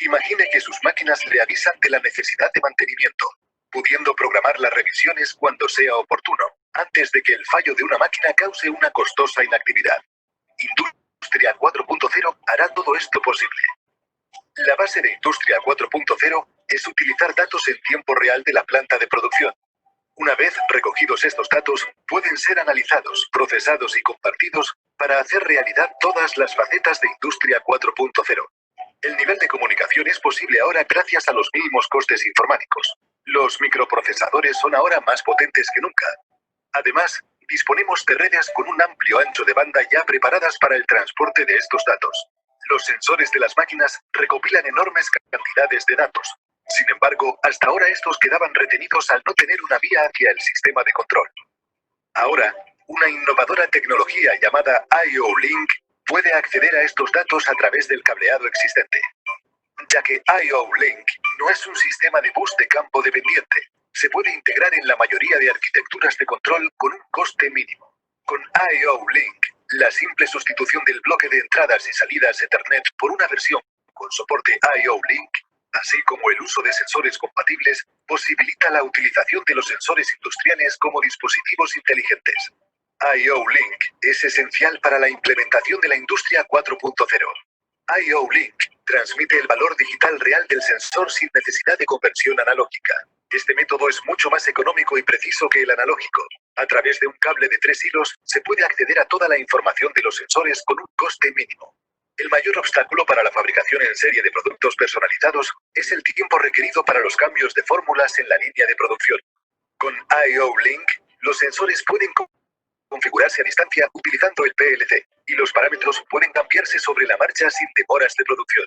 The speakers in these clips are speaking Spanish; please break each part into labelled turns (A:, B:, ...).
A: Imagine que sus máquinas le avisan de la necesidad de mantenimiento, pudiendo programar las revisiones cuando sea oportuno, antes de que el fallo de una máquina cause una costosa inactividad. Industria 4.0 hará todo esto posible. La base de Industria 4.0 es utilizar datos en tiempo real de la planta de producción. Una vez recogidos estos datos, pueden ser analizados, procesados y compartidos para hacer realidad todas las facetas de Industria 4.0. El nivel de comunicación es posible ahora gracias a los mínimos costes informáticos. Los microprocesadores son ahora más potentes que nunca. Además, disponemos de redes con un amplio ancho de banda ya preparadas para el transporte de estos datos. Los sensores de las máquinas recopilan enormes cantidades de datos. Sin embargo, hasta ahora estos quedaban retenidos al no tener una vía hacia el sistema de control. Ahora, una innovadora tecnología llamada IO-Link puede acceder a estos datos a través del cableado existente. Ya que IO-Link no es un sistema de bus de campo dependiente, se puede integrar en la mayoría de arquitecturas de control con un coste mínimo. Con IO-Link, la simple sustitución del bloque de entradas y salidas Ethernet por una versión con soporte IO-Link, así como el uso de sensores compatibles, posibilita la utilización de los sensores industriales como dispositivos inteligentes. IO-Link es esencial para la implementación de la Industria 4.0. IO-Link transmite el valor digital real del sensor sin necesidad de conversión analógica. Este método es mucho más económico y preciso que el analógico. A través de un cable de 3 hilos, se puede acceder a toda la información de los sensores con un coste mínimo. El mayor obstáculo para la fabricación en serie de productos personalizados es el tiempo requerido para los cambios de fórmulas en la línea de producción. Con IO-Link, los sensores pueden configurarse a distancia utilizando el PLC, y los parámetros pueden cambiarse sobre la marcha sin demoras de producción.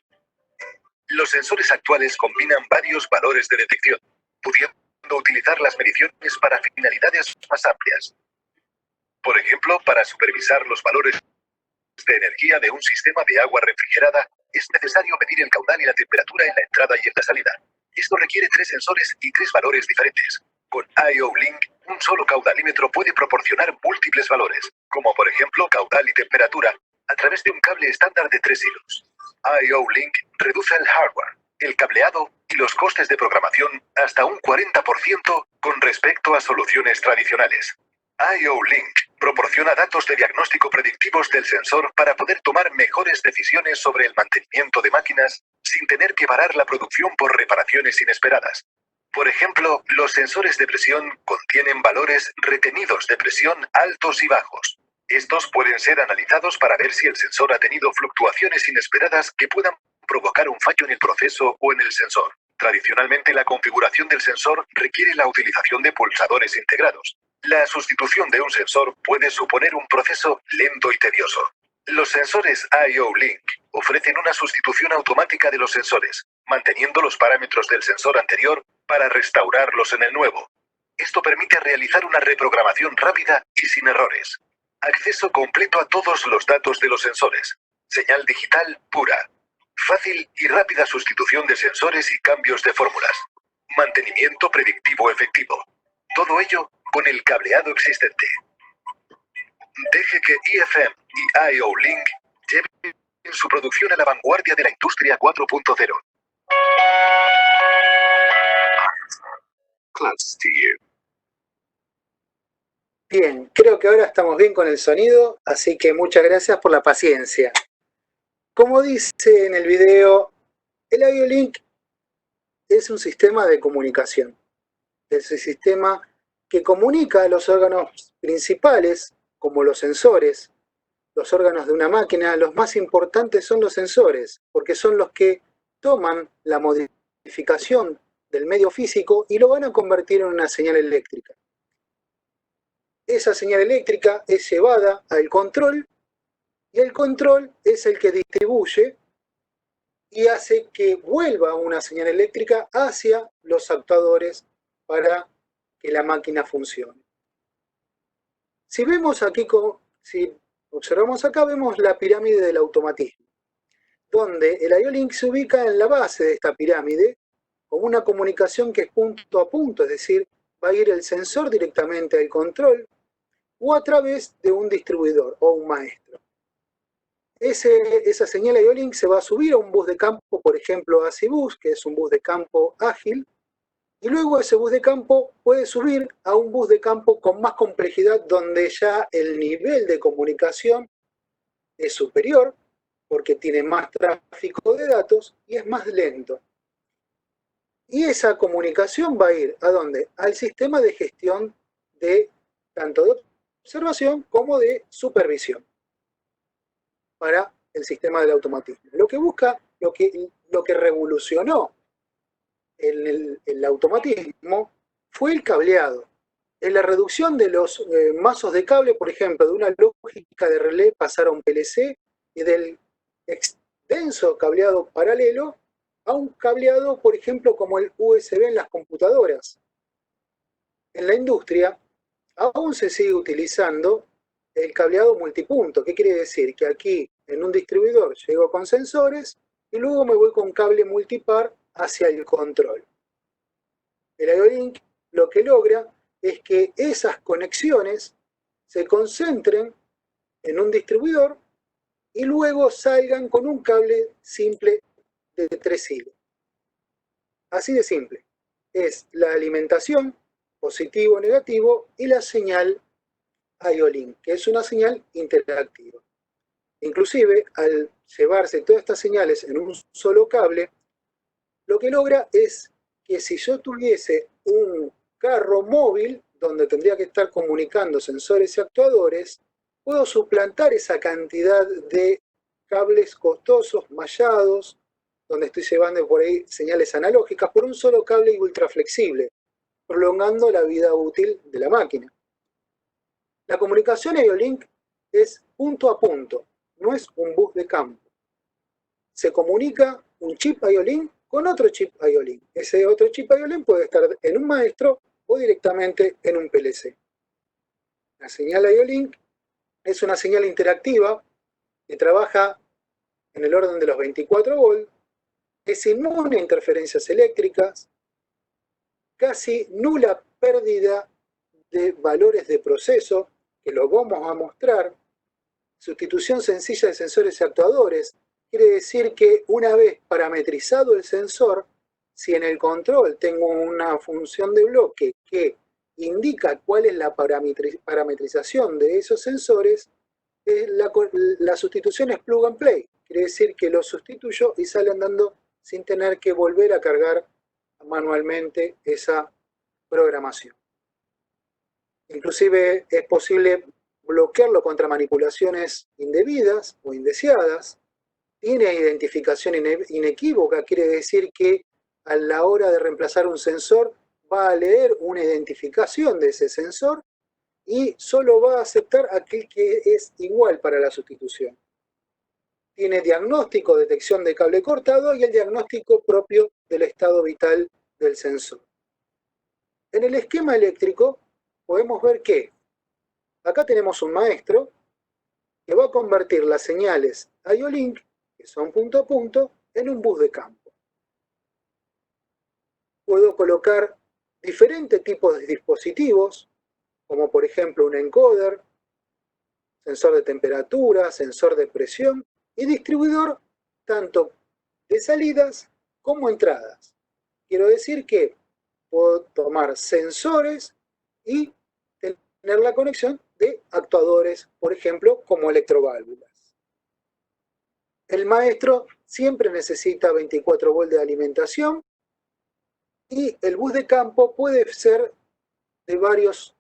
A: Los sensores actuales combinan varios valores de detección, pudiendo utilizar las mediciones para finalidades más amplias. Por ejemplo, para supervisar los valores de energía de un sistema de agua refrigerada, es necesario medir el caudal y la temperatura en la entrada y en la salida. Esto requiere 3 sensores y 3 valores diferentes. Con IO-Link, un solo caudalímetro puede proporcionar múltiples valores, como por ejemplo caudal y temperatura, a través de un cable estándar de 3 hilos. IO-Link reduce el hardware, el cableado y los costes de programación hasta un 40% con respecto a soluciones tradicionales. IO-Link proporciona datos de diagnóstico predictivos del sensor para poder tomar mejores decisiones sobre el mantenimiento de máquinas sin tener que parar la producción por reparaciones inesperadas. Por ejemplo, los sensores de presión contienen valores retenidos de presión altos y bajos. Estos pueden ser analizados para ver si el sensor ha tenido fluctuaciones inesperadas que puedan provocar un fallo en el proceso o en el sensor. Tradicionalmente, la configuración del sensor requiere la utilización de pulsadores integrados. La sustitución de un sensor puede suponer un proceso lento y tedioso. Los sensores IO-Link ofrecen una sustitución automática de los sensores, manteniendo los parámetros del sensor anterior para restaurarlos en el nuevo. Esto permite realizar una reprogramación rápida y sin errores. Acceso completo a todos los datos de los sensores. Señal digital pura. Fácil y rápida sustitución de sensores y cambios de fórmulas. Mantenimiento predictivo efectivo. Todo ello con el cableado existente. Deje que IFM y IO-Link lleven su producción a la vanguardia de la Industria 4.0.
B: Bien, creo que ahora estamos bien con el sonido, así que muchas gracias por la paciencia. Como dice en el video, el IO-Link es un sistema de comunicación. Es el sistema que comunica a los órganos principales, como los sensores, los órganos de una máquina. Los más importantes son los sensores, porque son los que toman la modificación del medio físico y lo van a convertir en una señal eléctrica. Esa señal eléctrica es llevada al control, y el control es el que distribuye y hace que vuelva una señal eléctrica hacia los actuadores para que la máquina funcione. Si vemos aquí, si observamos acá, vemos la pirámide del automatismo, donde el IO-Link se ubica en la base de esta pirámide con una comunicación que es punto a punto, es decir, va a ir el sensor directamente al control o a través de un distribuidor o un maestro. esa señal IO-Link se va a subir a un bus de campo, por ejemplo ACIBus, que es un bus de campo ágil, y luego ese bus de campo puede subir a un bus de campo con más complejidad, donde ya el nivel de comunicación es superior, porque tiene más tráfico de datos y es más lento. Y esa comunicación va a ir ¿a dónde? Al sistema de gestión de tanto de observación como de supervisión para el sistema del automatismo. Lo que busca, lo que revolucionó el automatismo fue el cableado. En la reducción de los mazos de cable, por ejemplo, de una lógica de relé pasar a un PLC y del extenso cableado paralelo a un cableado, por ejemplo, como el USB en las computadoras. En la industria aún se sigue utilizando el cableado multipunto. ¿Qué quiere decir? Que aquí en un distribuidor llego con sensores y luego me voy con cable multipar hacia el control. El IO-Link lo que logra es que esas conexiones se concentren en un distribuidor y luego salgan con un cable simple de 3 hilos. Así de simple. Es la alimentación, positivo o negativo, y la señal IO-Link, que es una señal interactiva. Inclusive, al llevarse todas estas señales en un solo cable, lo que logra es que si yo tuviese un carro móvil donde tendría que estar comunicando sensores y actuadores, puedo suplantar esa cantidad de cables costosos, mallados, donde estoy llevando por ahí señales analógicas, por un solo cable y ultra flexible, prolongando la vida útil de la máquina. La comunicación IO-Link es punto a punto, no es un bus de campo. Se comunica un chip IO-Link con otro chip IO-Link. Ese otro chip IO-Link puede estar en un maestro o directamente en un PLC. La señal IO-Link es una señal interactiva que trabaja en el orden de los 24 volts, es inmune a interferencias eléctricas, casi nula pérdida de valores de proceso, que lo vamos a mostrar, sustitución sencilla de sensores y actuadores. Quiere decir que una vez parametrizado el sensor, si en el control tengo una función de bloque que indica cuál es la parametrización de esos sensores, la sustitución es plug and play. Quiere decir que lo sustituyo y sale andando sin tener que volver a cargar manualmente esa programación. Inclusive es posible bloquearlo contra manipulaciones indebidas o indeseadas. Tiene identificación inequívoca, quiere decir que a la hora de reemplazar un sensor va a leer una identificación de ese sensor y solo va a aceptar aquel que es igual para la sustitución. Tiene diagnóstico, detección de cable cortado y el diagnóstico propio del estado vital del sensor. En el esquema eléctrico podemos ver que acá tenemos un maestro que va a convertir las señales IO-Link, que son punto a punto, en un bus de campo. Puedo colocar diferentes tipos de dispositivos, como por ejemplo un encoder, sensor de temperatura, sensor de presión y distribuidor tanto de salidas como entradas. Quiero decir que puedo tomar sensores y tener la conexión de actuadores, por ejemplo, como electroválvulas. El maestro siempre necesita 24 volts de alimentación y el bus de campo puede ser de varios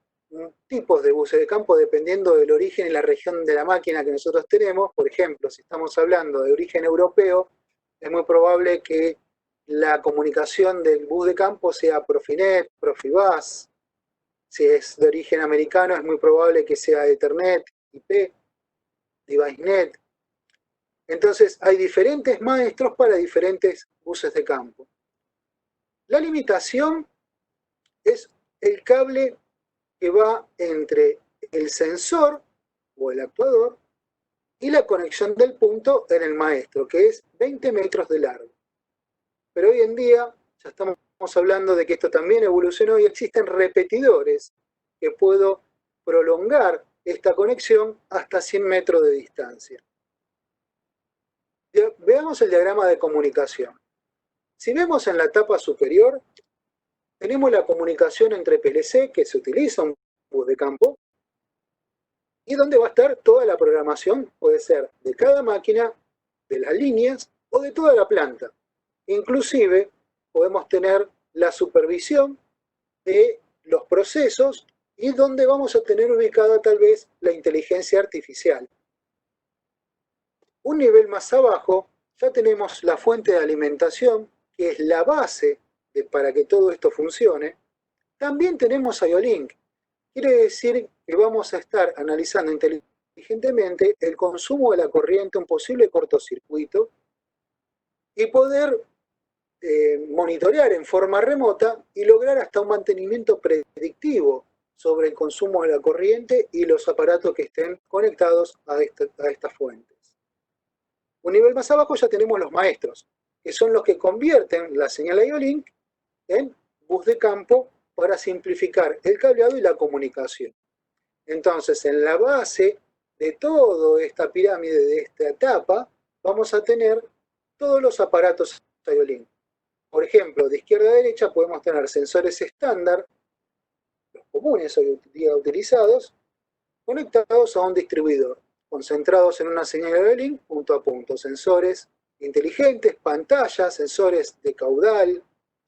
B: tipos de buses de campo dependiendo del origen y la región de la máquina que nosotros tenemos. Por ejemplo, si estamos hablando de origen europeo, es muy probable que la comunicación del bus de campo sea Profinet, Profibus. Si es de origen americano, es muy probable que sea Ethernet, IP, DeviceNet. Entonces, hay diferentes maestros para diferentes buses de campo. La limitación es el cable que va entre el sensor o el actuador y la conexión del punto en el maestro, que es 20 metros de largo. Pero hoy en día ya estamos hablando de que esto también evolucionó y existen repetidores que puedo prolongar esta conexión hasta 100 metros de distancia. Veamos el diagrama de comunicación. Si vemos en la tapa superior, tenemos la comunicación entre PLC, que se utiliza un bus de campo, y donde va a estar toda la programación, puede ser de cada máquina, de las líneas o de toda la planta. Inclusive podemos tener la supervisión de los procesos y donde vamos a tener ubicada tal vez la inteligencia artificial. Un nivel más abajo ya tenemos la fuente de alimentación, que es la base para que todo esto funcione. También tenemos IO-Link. Quiere decir que vamos a estar analizando inteligentemente el consumo de la corriente, un posible cortocircuito, y poder monitorear en forma remota y lograr hasta un mantenimiento predictivo sobre el consumo de la corriente y los aparatos que estén conectados a estas fuentes. Un nivel más abajo ya tenemos los maestros, que son los que convierten la señal IO-Link en bus de campo para simplificar el cableado y la comunicación. Entonces, en la base de toda esta pirámide, de esta etapa, vamos a tener todos los aparatos IO-Link. Por ejemplo, de izquierda a derecha podemos tener sensores estándar, los comunes hoy día utilizados, conectados a un distribuidor, concentrados en una señal IO-Link punto a punto. Sensores inteligentes, pantallas, sensores de caudal,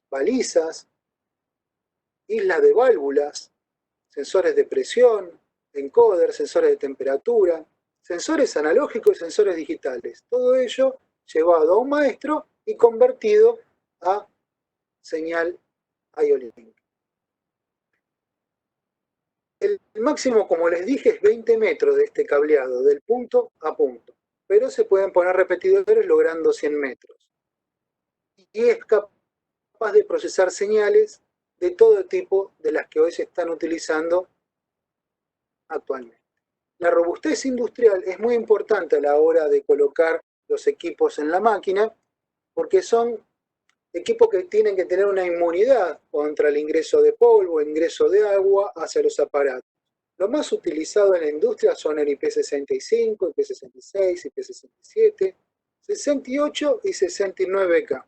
B: balizas, islas de válvulas, sensores de presión, encoder, sensores de temperatura, sensores analógicos y sensores digitales. Todo ello llevado a un maestro y convertido a señal IO-Link. El máximo, como les dije, es 20 metros de este cableado, del punto a punto, pero se pueden poner repetidores logrando 100 metros. Y es capaz de procesar señales de todo tipo de las que hoy se están utilizando actualmente. La robustez industrial es muy importante a la hora de colocar los equipos en la máquina, porque son equipos que tienen que tener una inmunidad contra el ingreso de polvo, ingreso de agua hacia los aparatos. Lo más utilizado en la industria son el IP65, IP66, IP67, 68 y 69K.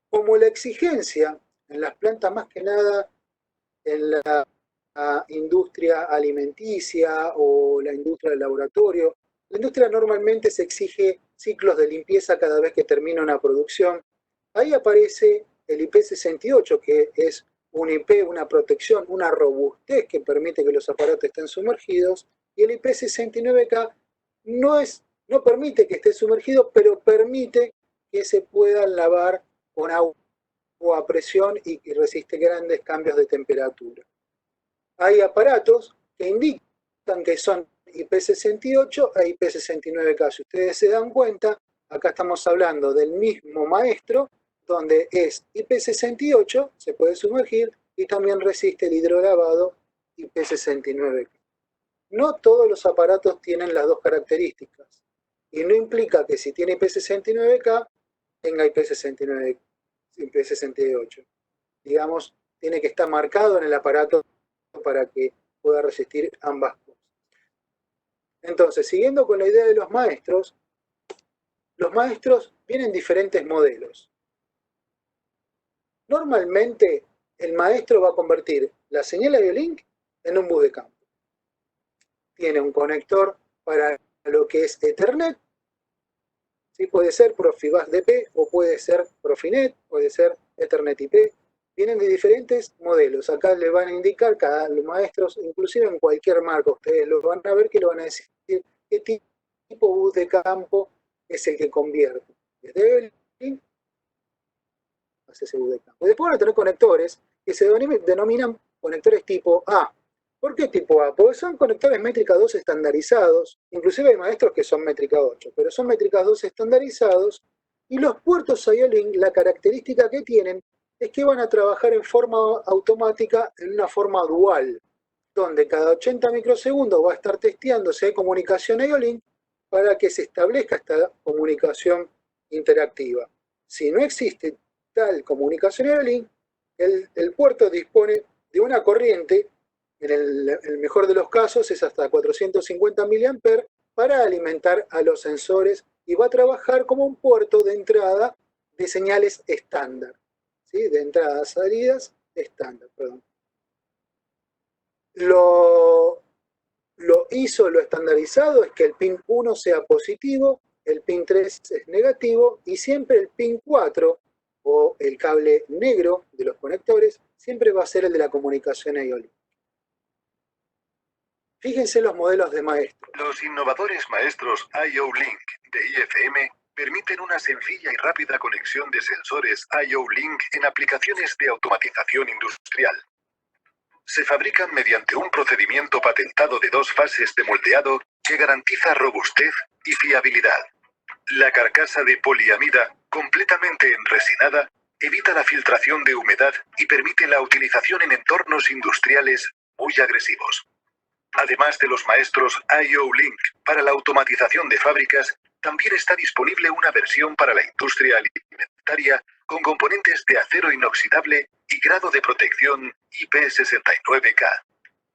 B: Como la exigencia en las plantas, más que nada en la industria alimenticia o la industria del laboratorio, la industria normalmente se exige ciclos de limpieza cada vez que termina una producción. Ahí aparece el IP68, que es un IP, una protección, una robustez que permite que los aparatos estén sumergidos, y el IP69K no permite que esté sumergido, pero permite que se puedan lavar con agua a presión y resiste grandes cambios de temperatura. Hay aparatos que indican que son IP68 e IP69K. Si ustedes se dan cuenta, acá estamos hablando del mismo maestro, donde es IP68, se puede sumergir, y también resiste el hidrolavado IP69K. No todos los aparatos tienen las dos características, y no implica que si tiene IP69K, tenga IP68. Digamos, tiene que estar marcado en el aparato para que pueda resistir ambas cosas. Entonces, siguiendo con la idea de los maestros vienen diferentes modelos. Normalmente, el maestro va a convertir la señal IO-Link en un bus de campo. Tiene un conector para lo que es Ethernet, ¿sí? Puede ser Profibus DP o puede ser Profinet, puede ser Ethernet IP. Vienen de diferentes modelos. Acá les van a indicar los maestros, inclusive en cualquier marca, ustedes lo van a ver que lo van a decir qué tipo bus de campo es el que convierte. Desde IO-Link hacia ese bus de campo. Después van a tener conectores que se denominan conectores tipo A. ¿Por qué tipo A? Porque son conectores métrica 2 estandarizados, inclusive hay maestros que son métrica 8, pero son métricas 2 estandarizados, y los puertos IO-Link, la característica que tienen es que van a trabajar en forma automática, en una forma dual, donde cada 80 microsegundos va a estar testeando si hay comunicación IO-Link para que se establezca esta comunicación interactiva. Si no existe tal comunicación IO-Link, el puerto dispone de una corriente, en el mejor de los casos es hasta 450 mA, para alimentar a los sensores y va a trabajar como un puerto de entrada de señales estándar, ¿sí? De entradas, salidas estándar, perdón. Lo estandarizado es que el pin 1 sea positivo, el pin 3 es negativo y siempre el pin 4 o el cable negro de los conectores siempre va a ser el de la comunicación IO-Link. Fíjense los modelos de maestro.
A: Los innovadores maestros IO-Link de IFM permiten una sencilla y rápida conexión de sensores IO-Link en aplicaciones de automatización industrial. Se fabrican mediante un procedimiento patentado de 2 fases de moldeado que garantiza robustez y fiabilidad. La carcasa de poliamida, completamente enresinada, evita la filtración de humedad y permite la utilización en entornos industriales muy agresivos. Además de los maestros IO-Link para la automatización de fábricas, también está disponible una versión para la industria alimentaria con componentes de acero inoxidable y grado de protección IP69K.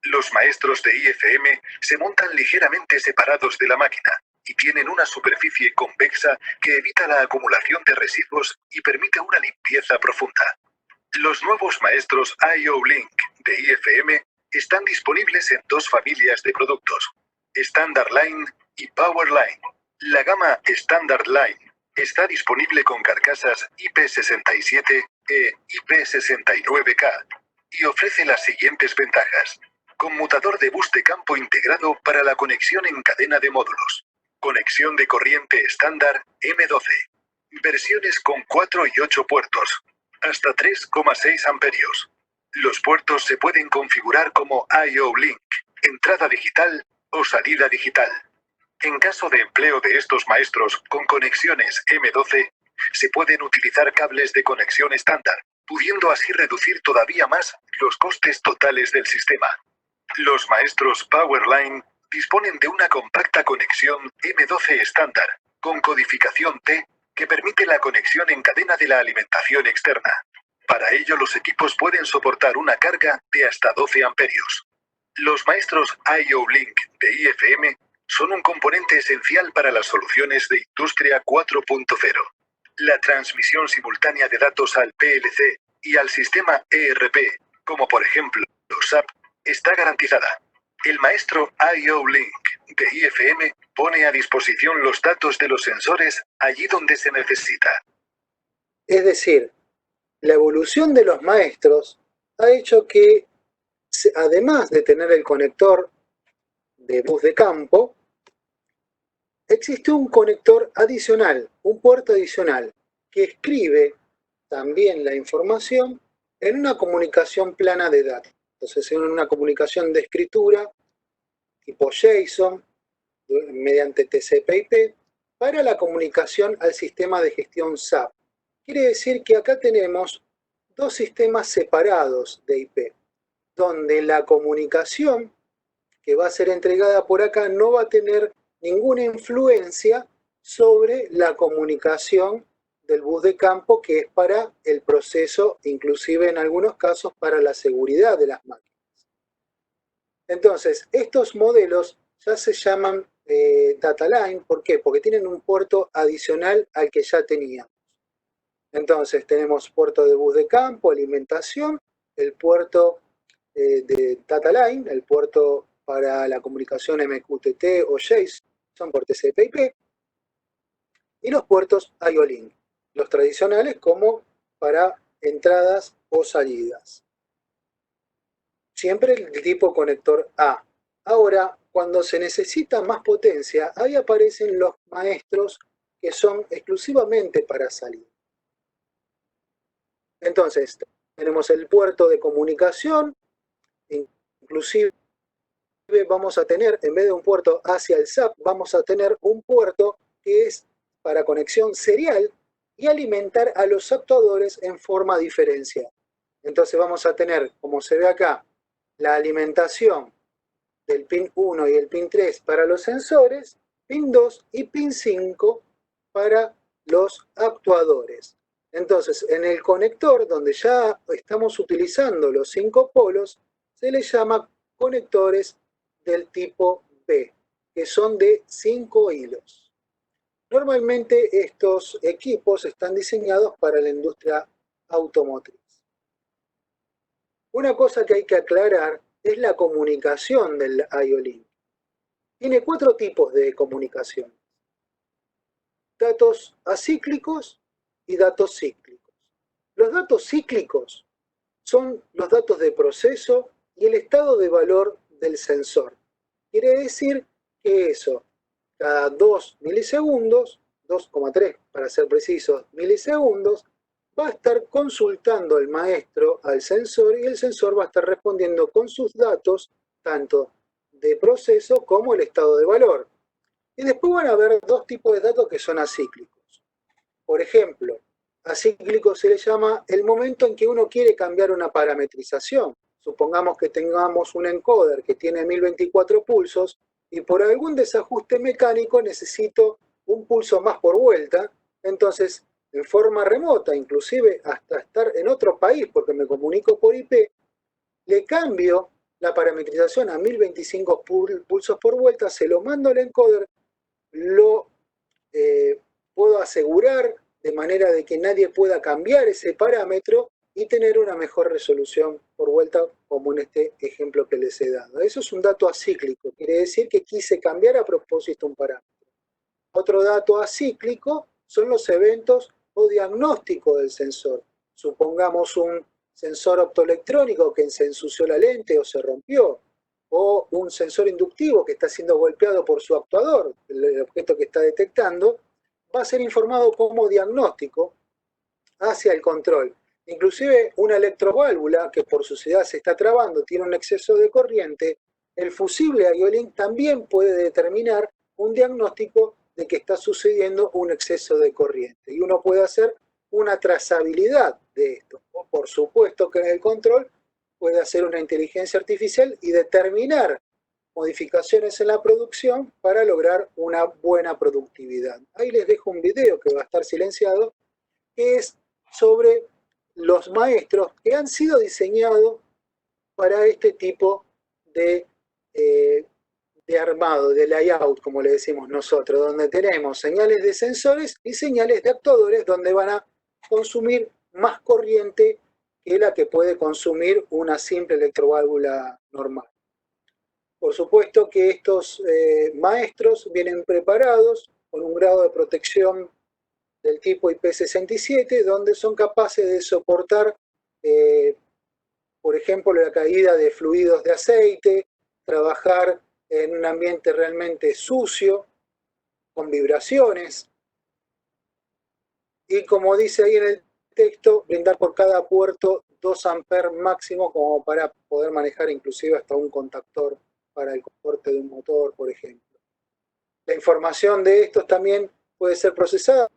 A: Los maestros de IFM se montan ligeramente separados de la máquina y tienen una superficie convexa que evita la acumulación de residuos y permite una limpieza profunda. Los nuevos maestros IO-Link de IFM están disponibles en 2 familias de productos, Standard Line y Power Line. La gama Standard Line está disponible con carcasas IP67 e IP69K y ofrece las siguientes ventajas. Conmutador de bus de campo integrado para la conexión en cadena de módulos. Conexión de corriente estándar M12. Versiones con 4 y 8 puertos. Hasta 3,6 amperios. Los puertos se pueden configurar como IO-Link, entrada digital o salida digital. En caso de empleo de estos maestros con conexiones M12, se pueden utilizar cables de conexión estándar, pudiendo así reducir todavía más los costes totales del sistema. Los maestros Powerline disponen de una compacta conexión M12 estándar, con codificación T, que permite la conexión en cadena de la alimentación externa. Para ello los equipos pueden soportar una carga de hasta 12 amperios. Los maestros IO-Link de IFM son un componente esencial para las soluciones de Industria 4.0. La transmisión simultánea de datos al PLC y al sistema ERP, como por ejemplo SAP, está garantizada. El maestro IO-Link de IFM pone a disposición los datos de los sensores allí donde se necesita.
B: Es decir, la evolución de los maestros ha hecho que, además de tener el conector de bus de campo, existe un conector adicional, un puerto adicional, que escribe también la información en una comunicación plana de datos. Entonces, en una comunicación de escritura tipo JSON, mediante TCP/IP, para la comunicación al sistema de gestión SAP. Quiere decir que acá tenemos 2 sistemas separados de IP, donde la comunicación que va a ser entregada por acá no va a tener ninguna influencia sobre la comunicación del bus de campo, que es para el proceso, inclusive en algunos casos para la seguridad de las máquinas. Entonces, estos modelos ya se llaman data line. ¿Por qué? Porque tienen un puerto adicional al que ya teníamos. Entonces, tenemos puerto de bus de campo, alimentación, el puerto de data line, el puerto para la comunicación MQTT o JSON por TCP/IP, y los puertos IO-Link, los tradicionales como para entradas o salidas. Siempre el tipo conector A. Ahora, cuando se necesita más potencia, ahí aparecen los maestros que son exclusivamente para salida. Entonces, tenemos el puerto de comunicación, inclusive vamos a tener, en vez de un puerto hacia el SAP, vamos a tener un puerto que es para conexión serial y alimentar a los actuadores en forma diferencial. Entonces vamos a tener, como se ve acá, la alimentación del pin 1 y el pin 3 para los sensores, pin 2 y pin 5 para los actuadores. Entonces, en el conector donde ya estamos utilizando los 5 polos, se les llama conectores del tipo B, que son de 5 hilos. Normalmente estos equipos están diseñados para la industria automotriz. Una cosa que hay que aclarar es la comunicación del IO-Link. Tiene 4 tipos de comunicación: datos acíclicos y datos cíclicos. Los datos cíclicos son los datos de proceso y el estado de valor del sensor. Quiere decir que eso, cada 2 milisegundos, 2,3 para ser precisos, milisegundos, va a estar consultando el maestro al sensor y el sensor va a estar respondiendo con sus datos, tanto de proceso como el estado de valor. Y después van a haber 2 tipos de datos que son acíclicos. Por ejemplo, acíclico se le llama el momento en que uno quiere cambiar una parametrización. Supongamos que tengamos un encoder que tiene 1024 pulsos y por algún desajuste mecánico necesito un pulso más por vuelta. Entonces, en forma remota, inclusive hasta estar en otro país porque me comunico por IP, le cambio la parametrización a 1025 pulsos por vuelta, se lo mando al encoder, lo puedo asegurar de manera de que nadie pueda cambiar ese parámetro y tener una mejor resolución por vuelta, como en este ejemplo que les he dado. Eso es un dato acíclico, quiere decir que quise cambiar a propósito un parámetro. Otro dato acíclico son los eventos o diagnóstico del sensor. Supongamos un sensor optoelectrónico que se ensució la lente o se rompió, o un sensor inductivo que está siendo golpeado por su actuador, el objeto que está detectando, va a ser informado como diagnóstico hacia el control. Inclusive una electroválvula que por suciedad se está trabando, tiene un exceso de corriente, el fusible IO-Link también puede determinar un diagnóstico de que está sucediendo un exceso de corriente. Y uno puede hacer una trazabilidad de esto. O por supuesto que en el control puede hacer una inteligencia artificial y determinar modificaciones en la producción para lograr una buena productividad. Ahí les dejo un video que va a estar silenciado, que es sobre los maestros que han sido diseñados para este tipo de armado, de layout, como le decimos nosotros, donde tenemos señales de sensores y señales de actuadores donde van a consumir más corriente que la que puede consumir una simple electroválvula normal. Por supuesto que estos maestros vienen preparados con un grado de protección del tipo IP67, donde son capaces de soportar, por ejemplo, la caída de fluidos de aceite, trabajar en un ambiente realmente sucio, con vibraciones, y como dice ahí en el texto, brindar por cada puerto 2 amperes máximo como para poder manejar inclusive hasta un contactor para el corte de un motor, por ejemplo. La información de estos también puede ser procesada,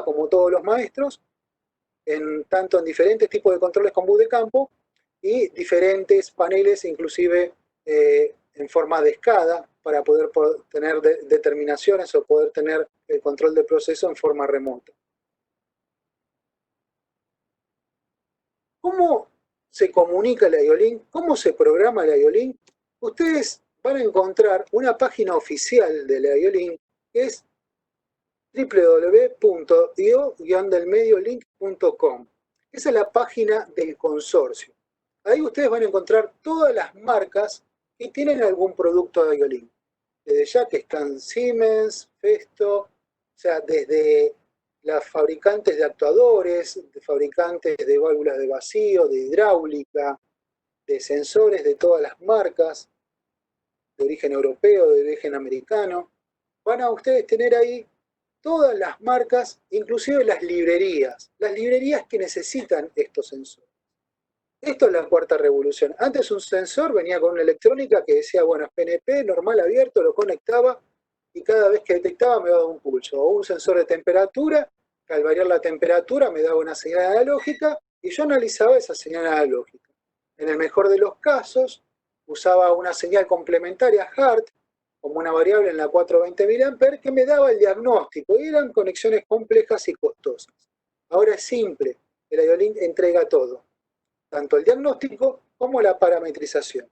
B: como todos los maestros, tanto en diferentes tipos de controles con bus de campo y diferentes paneles, inclusive en forma de escada, para poder tener determinaciones o poder tener el control del proceso en forma remota. ¿Cómo se comunica el IO-Link? ¿Cómo se programa el IO-Link? Ustedes van a encontrar una página oficial del IO-Link que es www.io-delmediolink.com. Esa es la página del consorcio. Ahí ustedes van a encontrar todas las marcas que tienen algún producto de IO-Link. Desde ya que están Siemens, Festo, o sea, desde las fabricantes de actuadores, de fabricantes de válvulas de vacío, de hidráulica, de sensores de todas las marcas, de origen europeo, de origen americano. Van a ustedes tener ahí todas las marcas, inclusive las librerías que necesitan estos sensores. Esto es la cuarta revolución. Antes un sensor venía con una electrónica que decía, bueno, es PNP, normal, abierto, lo conectaba y cada vez que detectaba me daba un pulso. O un sensor de temperatura, que al variar la temperatura me daba una señal analógica y yo analizaba esa señal analógica. En el mejor de los casos, usaba una señal complementaria HART, como una variable en la 420 mA, que me daba el diagnóstico, y eran conexiones complejas y costosas. Ahora es simple, el IO-Link entrega todo, tanto el diagnóstico como la parametrización.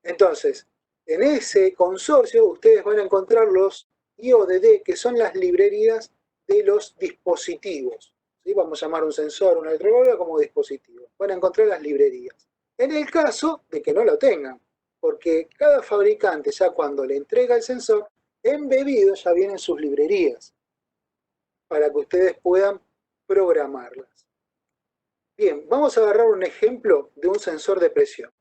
B: Entonces, en ese consorcio ustedes van a encontrar los y ODD, que son las librerías de los dispositivos. ¿Sí? Vamos a llamar un sensor, una electrocontroladora como dispositivo. Van a encontrar las librerías. En el caso de que no lo tengan, porque cada fabricante ya cuando le entrega el sensor, embebido ya vienen sus librerías para que ustedes puedan programarlas. Bien, vamos a agarrar un ejemplo de un sensor de presión.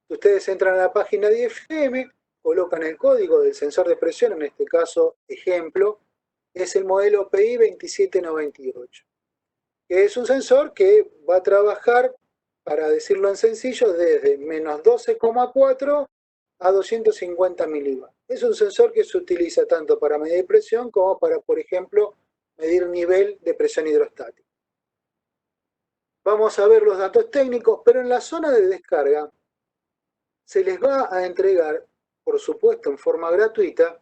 B: Ustedes entran a la página de IFM, colocan el código del sensor de presión, en este caso, ejemplo, es el modelo PI 2798, que es un sensor que va a trabajar, para decirlo en sencillo, desde menos 12,4 a 250 milibar. Es un sensor que se utiliza tanto para medir presión como para, por ejemplo, medir nivel de presión hidrostática. Vamos a ver los datos técnicos, pero en la zona de descarga se les va a entregar, por supuesto en forma gratuita,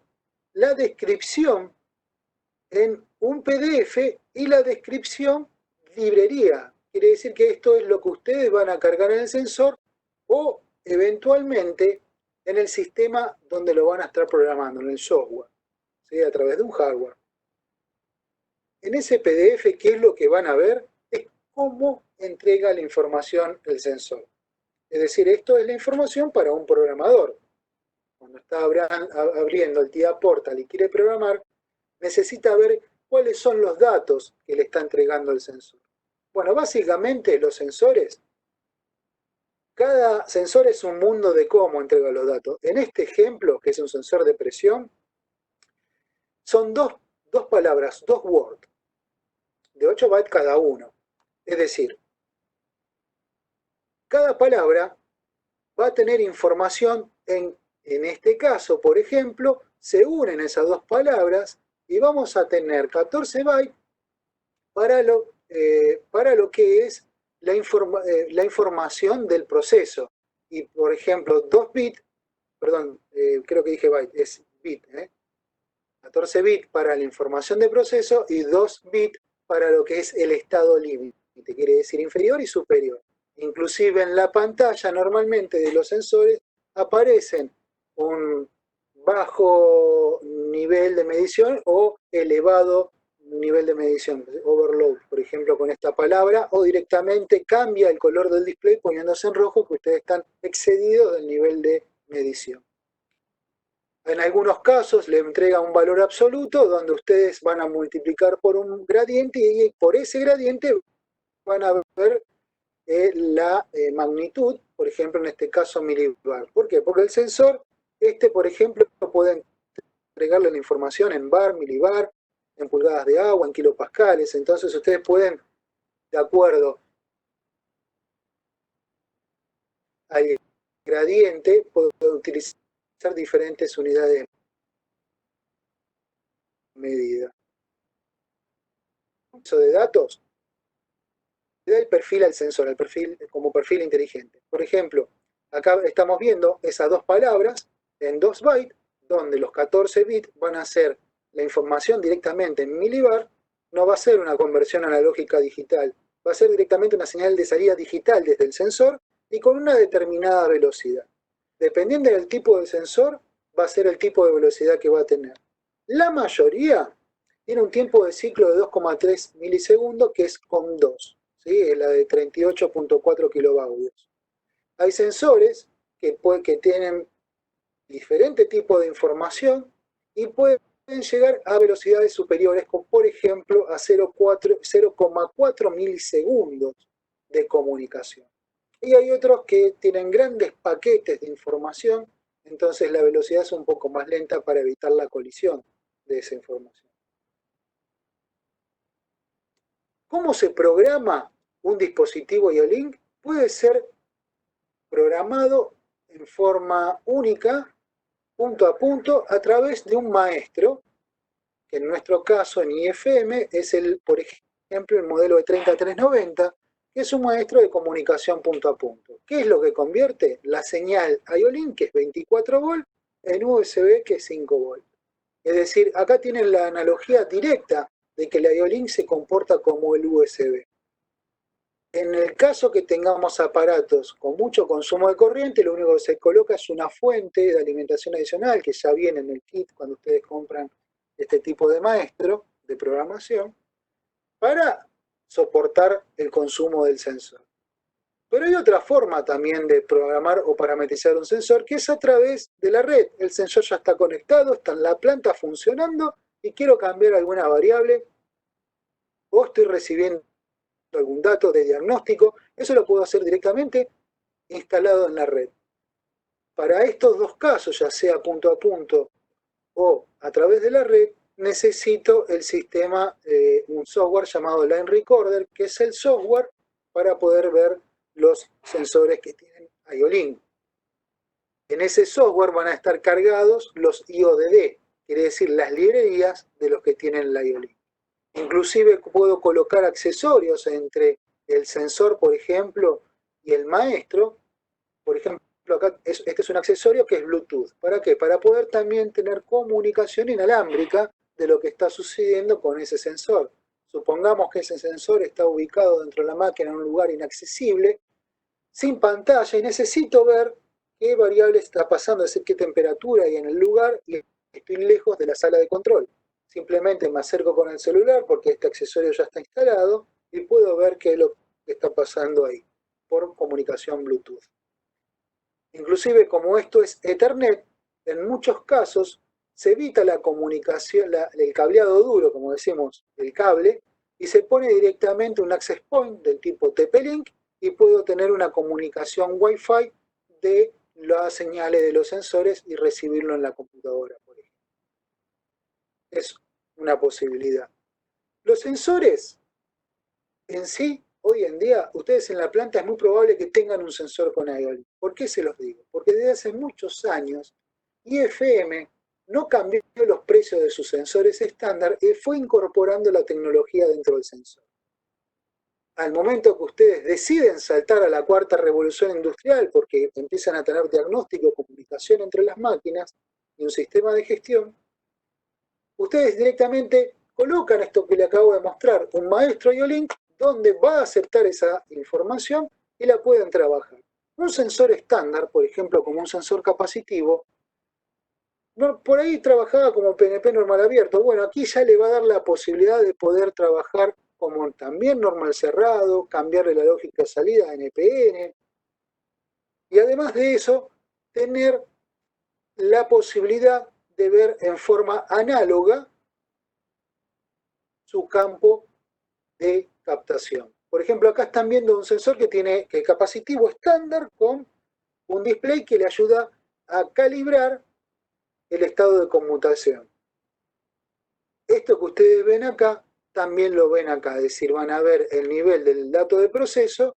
B: la descripción en un PDF y la descripción librería. Quiere decir que esto es lo que ustedes van a cargar en el sensor o eventualmente en el sistema donde lo van a estar programando, en el software, ¿sí? A través de un hardware. En ese PDF, ¿qué es lo que van a ver? Es cómo entrega la información el sensor. Es decir, esto es la información para un programador. Cuando está abriendo el TIA Portal y quiere programar, necesita ver cuáles son los datos que le está entregando el sensor. Bueno, básicamente los sensores, cada sensor es un mundo de cómo entrega los datos. En este ejemplo, que es un sensor de presión, son dos palabras, dos words, de 8 bytes cada uno. Es decir, cada palabra va a tener información en este caso, por ejemplo, se unen esas dos palabras y vamos a tener 14 bytes para lo que es la información del proceso. Y, por ejemplo, 2 bits, perdón, creo que dije byte, es bit, 14 bits para la información de proceso y 2 bits para lo que es el estado límite, quiere decir inferior y superior. Inclusive en la pantalla normalmente de los sensores aparecen un bajo nivel de medición o elevado nivel de medición, overload, por ejemplo, con esta palabra, o directamente cambia el color del display poniéndose en rojo que ustedes están excedidos del nivel de medición. En algunos casos le entrega un valor absoluto donde ustedes van a multiplicar por un gradiente y por ese gradiente van a ver la magnitud, por ejemplo, en este caso milibar. ¿Por qué? Porque el sensor, por ejemplo, puede entregarle la información en bar, milibar, en pulgadas de agua, en kilopascales. Entonces ustedes pueden, de acuerdo al gradiente, poder utilizar diferentes unidades de medida. Uso de datos le da el perfil al sensor, el perfil como perfil inteligente. Por ejemplo, acá estamos viendo esas dos palabras en 2 bytes, donde los 14 bits van a ser la información directamente en milibar, no va a ser una conversión analógica digital, va a ser directamente una señal de salida digital desde el sensor y con una determinada velocidad. Dependiendo del tipo del sensor, va a ser el tipo de velocidad que va a tener. La mayoría tiene un tiempo de ciclo de 2,3 milisegundos, que es COM2, ¿sí? Es la de 38.4 kilobaudios. Hay sensores que tienen diferente tipo de información y pueden llegar a velocidades superiores, como por ejemplo a 0,4 milisegundos de comunicación. Y hay otros que tienen grandes paquetes de información, entonces la velocidad es un poco más lenta para evitar la colisión de esa información. ¿Cómo se programa un dispositivo IO-Link? Puede ser programado en forma única, punto a punto, a través de un maestro, que en nuestro caso en IFM es por ejemplo, el modelo de 30390, que es un maestro de comunicación punto a punto. ¿Qué es lo que convierte? La señal IO-Link, que es 24 volt, en USB, que es 5 volt. Es decir, acá tienen la analogía directa de que la IO-Link se comporta como el USB. En el caso que tengamos aparatos con mucho consumo de corriente, lo único que se coloca es una fuente de alimentación adicional que ya viene en el kit cuando ustedes compran este tipo de maestro de programación para soportar el consumo del sensor. Pero hay otra forma también de programar o parametrizar un sensor, que es a través de la red. El sensor ya está conectado, está en la planta funcionando y quiero cambiar alguna variable o estoy recibiendo algún dato de diagnóstico. Eso lo puedo hacer directamente instalado en la red. Para estos dos casos, ya sea punto a punto o a través de la red, necesito el sistema, un software llamado Line Recorder, que es el software para poder ver los sensores que tienen IO-Link. En ese software van a estar cargados los IODD, quiere decir las librerías de los que tienen la IO-Link. Inclusive puedo colocar accesorios entre el sensor, por ejemplo, y el maestro. Por ejemplo, acá este es un accesorio que es Bluetooth. ¿Para qué? Para poder también tener comunicación inalámbrica de lo que está sucediendo con ese sensor. Supongamos que ese sensor está ubicado dentro de la máquina en un lugar inaccesible, sin pantalla, y necesito ver qué variable está pasando, es decir, qué temperatura hay en el lugar, y estoy lejos de la sala de control. Simplemente me acerco con el celular porque este accesorio ya está instalado y puedo ver qué es lo que está pasando ahí por comunicación Bluetooth. Inclusive, como esto es Ethernet, en muchos casos se evita la comunicación, el cableado duro, como decimos, el cable, y se pone directamente un access point del tipo TP-Link y puedo tener una comunicación Wi-Fi de las señales de los sensores y recibirlo en la computadora, por ejemplo. Es una posibilidad. Los sensores en sí, hoy en día, ustedes en la planta es muy probable que tengan un sensor con IO-Link. ¿Por qué se los digo? Porque desde hace muchos años, IFM no cambió los precios de sus sensores estándar y fue incorporando la tecnología dentro del sensor. Al momento que ustedes deciden saltar a la cuarta revolución industrial porque empiezan a tener diagnóstico, comunicación entre las máquinas y un sistema de gestión, ustedes directamente colocan esto que le acabo de mostrar, un maestro IO-Link, donde va a aceptar esa información y la pueden trabajar. Un sensor estándar, por ejemplo, como un sensor capacitivo, por ahí trabajaba como PNP normal abierto. Bueno, aquí ya le va a dar la posibilidad de poder trabajar como también normal cerrado, cambiarle la lógica de salida a NPN, y además de eso, tener la posibilidad de ver en forma análoga su campo de captación. Por ejemplo, acá están viendo un sensor que tiene el capacitivo estándar con un display que le ayuda a calibrar el estado de conmutación. Esto que ustedes ven acá, también lo ven acá, es decir, van a ver el nivel del dato de proceso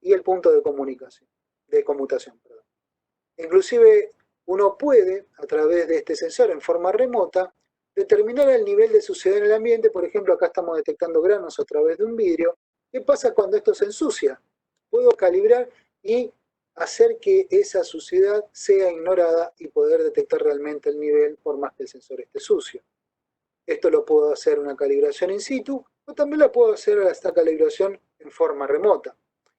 B: y el punto de comunicación, de conmutación. Perdón. Inclusive uno puede, a través de este sensor en forma remota, determinar el nivel de suciedad en el ambiente. Por ejemplo, acá estamos detectando granos a través de un vidrio. ¿Qué pasa cuando esto se ensucia? Puedo calibrar y hacer que esa suciedad sea ignorada y poder detectar realmente el nivel por más que el sensor esté sucio. Esto lo puedo hacer una calibración in situ o también la puedo hacer esta calibración en forma remota.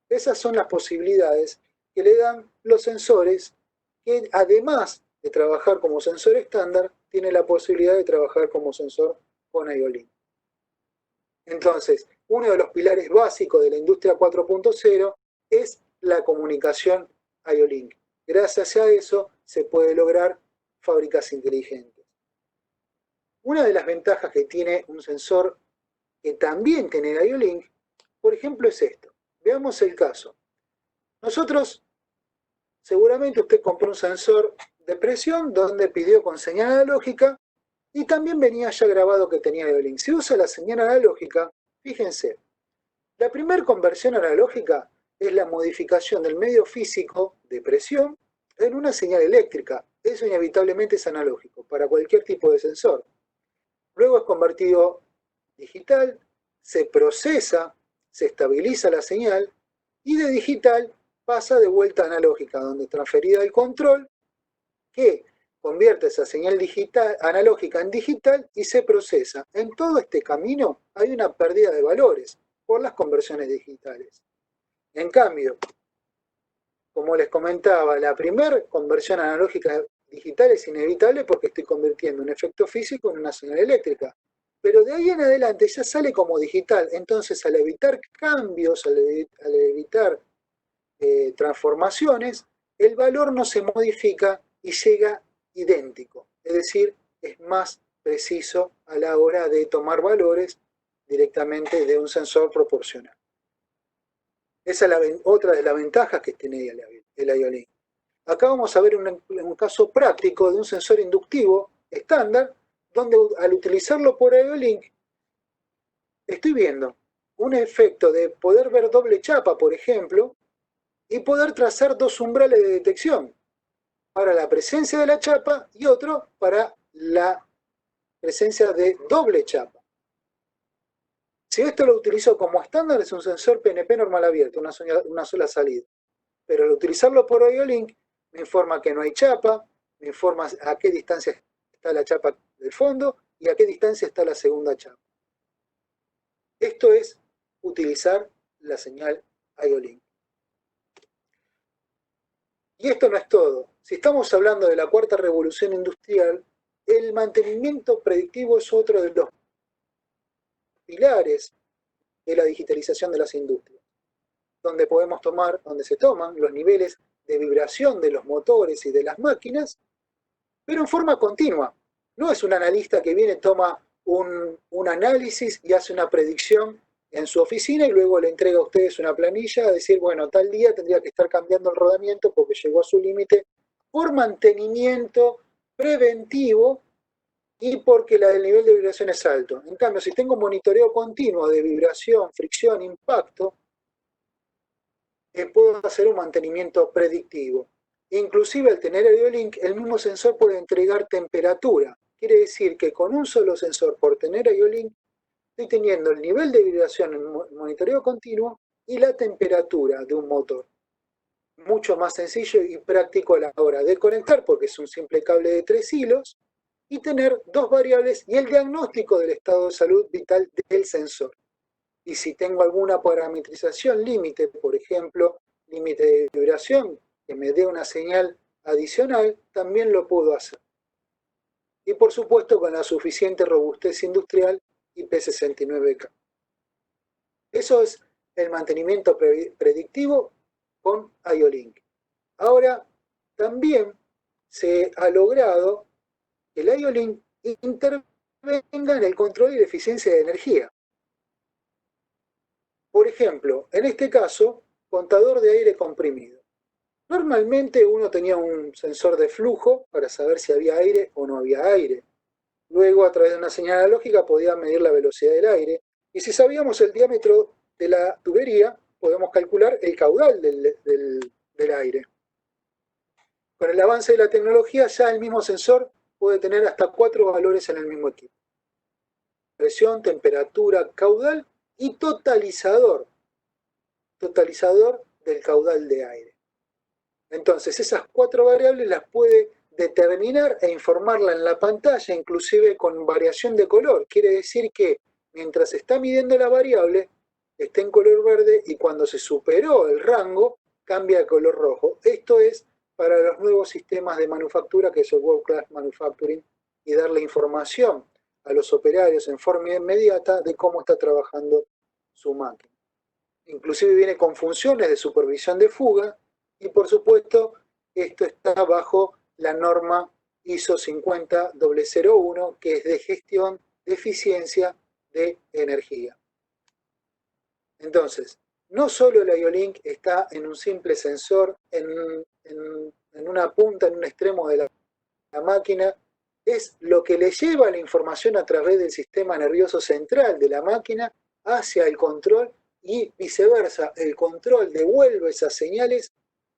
B: Esas son las posibilidades que le dan los sensores que, además de trabajar como sensor estándar, tiene la posibilidad de trabajar como sensor con IO-Link. Entonces, uno de los pilares básicos de la industria 4.0 es la comunicación IO-Link. Gracias a eso se puede lograr fábricas inteligentes. Una de las ventajas que tiene un sensor que también tiene IO-Link, por ejemplo, es esto. Veamos el caso. Nosotros, seguramente usted compró un sensor de presión donde pidió con señal analógica y también venía ya grabado que tenía IO-Link. Si usa la señal analógica, fíjense, la primera conversión analógica es la modificación del medio físico de presión en una señal eléctrica. Eso inevitablemente es analógico para cualquier tipo de sensor. Luego es convertido digital, se procesa, se estabiliza la señal y de digital pasa de vuelta a analógica, donde es transferida el control que convierte esa señal digital, analógica en digital y se procesa. En todo este camino hay una pérdida de valores por las conversiones digitales. En cambio, como les comentaba, la primera conversión analógica digital es inevitable porque estoy convirtiendo un efecto físico en una señal eléctrica. Pero de ahí en adelante ya sale como digital. Entonces, al evitar cambios, al evitar transformaciones, el valor no se modifica y llega idéntico. Es decir, es más preciso a la hora de tomar valores directamente de un sensor proporcional. Esa es otra de las ventajas que tiene el IO-Link. Acá vamos a ver un caso práctico de un sensor inductivo estándar, donde al utilizarlo por IO-Link, estoy viendo un efecto de poder ver doble chapa, por ejemplo, y poder trazar dos umbrales de detección, para la presencia de la chapa y otro para la presencia de doble chapa. Si esto lo utilizo como estándar, es un sensor PNP normal abierto, una sola salida. Pero al utilizarlo por IO-Link, me informa que no hay chapa, me informa a qué distancia está la chapa del fondo y a qué distancia está la segunda chapa. Esto es utilizar la señal IO-Link. Y esto no es todo. Si estamos hablando de la cuarta revolución industrial, el mantenimiento predictivo es otro de los pilares de la digitalización de las industrias, donde se toman los niveles de vibración de los motores y de las máquinas, pero en forma continua. No es un analista que viene, toma un análisis y hace una predicción en su oficina y luego le entrega a ustedes una planilla a decir, bueno, tal día tendría que estar cambiando el rodamiento porque llegó a su límite por mantenimiento preventivo y porque el nivel de vibración es alto. En cambio, si tengo un monitoreo continuo de vibración, fricción, impacto, puedo hacer un mantenimiento predictivo. Inclusive al tener el IO-Link, el mismo sensor puede entregar temperatura. Quiere decir que con un solo sensor, por tener IO-Link, estoy teniendo el nivel de vibración en monitoreo continuo y la temperatura de un motor. Mucho más sencillo y práctico a la hora de conectar, porque es un simple cable de 3 hilos, y tener dos variables y el diagnóstico del estado de salud vital del sensor. Y si tengo alguna parametrización límite, por ejemplo, límite de vibración, que me dé una señal adicional, también lo puedo hacer. Y por supuesto con la suficiente robustez industrial IP69K. Eso es el mantenimiento predictivo con IO-Link. Ahora, también se ha logrado que el IO-Link intervenga en el control y la eficiencia de energía. Por ejemplo, en este caso, contador de aire comprimido. Normalmente uno tenía un sensor de flujo para saber si había aire o no había aire. Luego, a través de una señal analógica, podía medir la velocidad del aire. Y si sabíamos el diámetro de la tubería, podemos calcular el caudal del aire. Con el avance de la tecnología, ya el mismo sensor puede tener hasta 4 valores en el mismo equipo: presión, temperatura, caudal y totalizador del caudal de aire. Entonces, esas 4 variables las puede determinar e informarla en la pantalla, inclusive con variación de color. Quiere decir que mientras está midiendo la variable, está en color verde y cuando se superó el rango, cambia a color rojo. Esto es para los nuevos sistemas de manufactura, que es el World Class Manufacturing, y darle información a los operarios en forma inmediata de cómo está trabajando su máquina. Inclusive viene con funciones de supervisión de fuga y por supuesto esto está bajo la norma ISO 50001, que es de gestión de eficiencia de energía. Entonces, no solo el IO-Link está en un simple sensor, en una punta, en un extremo de la máquina, es lo que le lleva la información a través del sistema nervioso central de la máquina hacia el control y viceversa. El control devuelve esas señales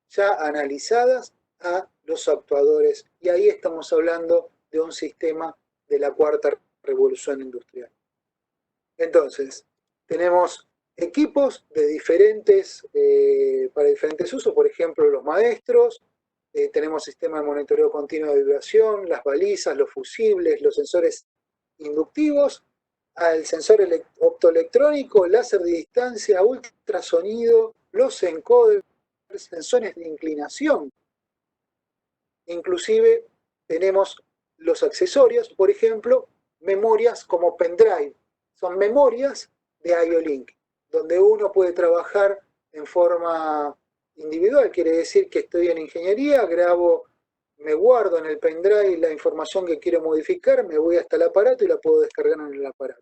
B: ya analizadas a los actuadores. Y ahí estamos hablando de un sistema de la cuarta revolución industrial. Entonces, tenemos equipos de para diferentes usos, por ejemplo, los maestros, tenemos sistemas de monitoreo continuo de vibración, las balizas, los fusibles, los sensores inductivos, al sensor optoelectrónico, láser de distancia, ultrasonido, los encoders, sensores de inclinación. Inclusive tenemos los accesorios, por ejemplo, memorias como pendrive. Son memorias de IO-Link, donde uno puede trabajar en forma individual. Quiere decir que estoy en ingeniería, grabo, me guardo en el pendrive la información que quiero modificar, me voy hasta el aparato y la puedo descargar en el aparato.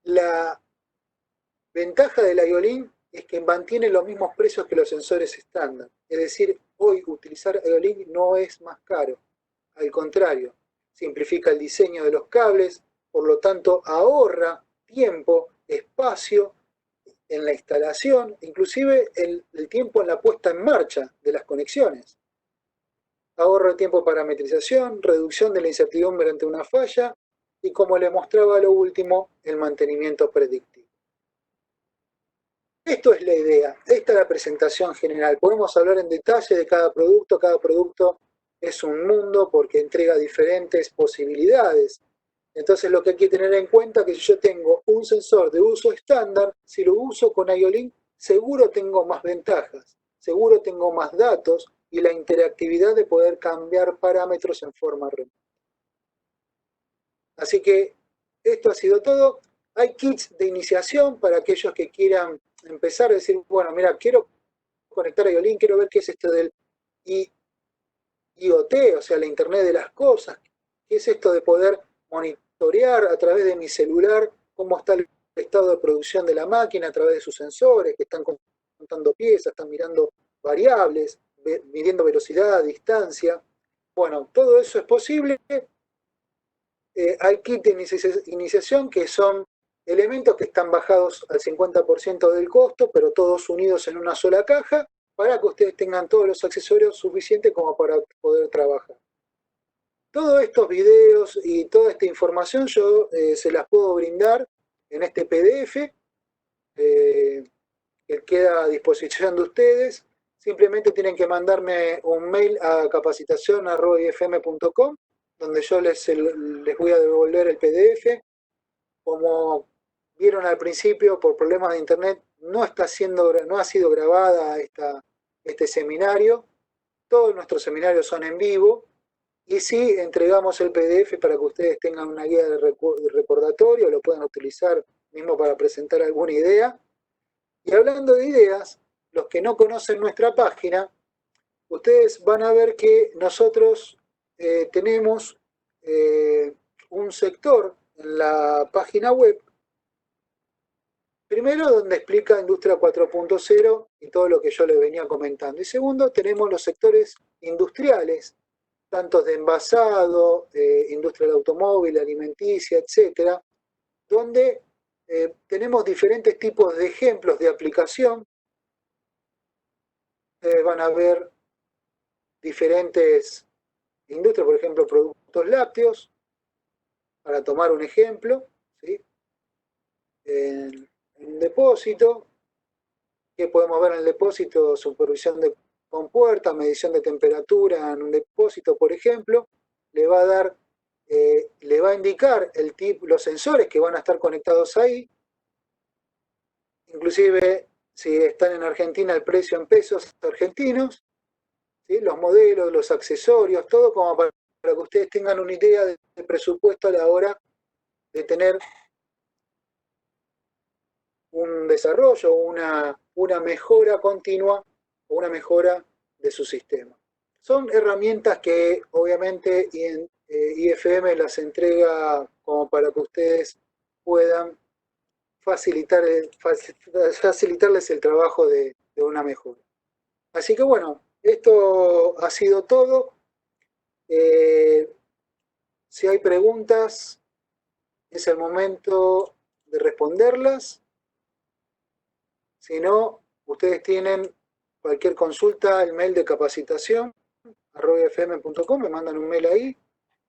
B: La ventaja del IO-Link es que mantiene los mismos precios que los sensores estándar. Es decir, hoy utilizar IO-Link no es más caro. Al contrario, simplifica el diseño de los cables, por lo tanto ahorra tiempo, espacio en la instalación, inclusive el tiempo en la puesta en marcha de las conexiones. Ahorro de tiempo de parametrización, reducción de la incertidumbre ante una falla y, como le mostraba lo último, el mantenimiento predictivo. Esto es la idea, esta es la presentación general. Podemos hablar en detalle de cada producto es un mundo porque entrega diferentes posibilidades. Entonces lo que hay que tener en cuenta es que si yo tengo un sensor de uso estándar, si lo uso con IO-Link, seguro tengo más ventajas, seguro tengo más datos y la interactividad de poder cambiar parámetros en forma remota. Así que esto ha sido todo. Hay kits de iniciación para aquellos que quieran empezar a decir, bueno, mira, quiero conectar a IO-Link, quiero ver qué es esto del IoT, o sea, la Internet de las cosas, qué es esto de poder monitorear a través de mi celular cómo está el estado de producción de la máquina a través de sus sensores, que están contando piezas, están mirando variables, midiendo velocidad, distancia. Bueno, todo eso es posible. Hay kits de iniciación que son elementos que están bajados al 50% del costo, pero todos unidos en una sola caja, para que ustedes tengan todos los accesorios suficientes como para poder trabajar. Todos estos videos y toda esta información yo se las puedo brindar en este PDF que queda a disposición de ustedes. Simplemente tienen que mandarme un mail a capacitacion@ifm.com, donde yo les voy a devolver el PDF. Como vieron al principio, por problemas de internet, no ha sido grabada este seminario. Todos nuestros seminarios son en vivo. Y sí, entregamos el PDF para que ustedes tengan una guía de recordatorio, lo puedan utilizar mismo para presentar alguna idea. Y hablando de ideas, los que no conocen nuestra página, ustedes van a ver que nosotros tenemos un sector en la página web, primero donde explica Industria 4.0 y todo lo que yo les venía comentando. Y segundo, tenemos los sectores industriales, tanto de envasado, industria del automóvil, alimenticia, etcétera, donde tenemos diferentes tipos de ejemplos de aplicación. Ustedes van a ver diferentes industrias, por ejemplo, productos lácteos, para tomar un ejemplo, ¿sí? En un depósito, ¿qué podemos ver en el depósito? Supervisión de compuerta, medición de temperatura en un depósito, por ejemplo, le va a indicar los sensores que van a estar conectados ahí. Inclusive, si están en Argentina, el precio en pesos argentinos, ¿sí? Los modelos, los accesorios, todo como para que ustedes tengan una idea del presupuesto a la hora de tener un desarrollo, una mejora continua o una mejora de su sistema. Son herramientas que obviamente IFM las entrega como para que ustedes puedan facilitarles el trabajo de una mejora. Así que bueno, esto ha sido todo. Si hay preguntas, es el momento de responderlas. Si no, ustedes tienen cualquier consulta, el mail de capacitación @ifm.com, me mandan un mail ahí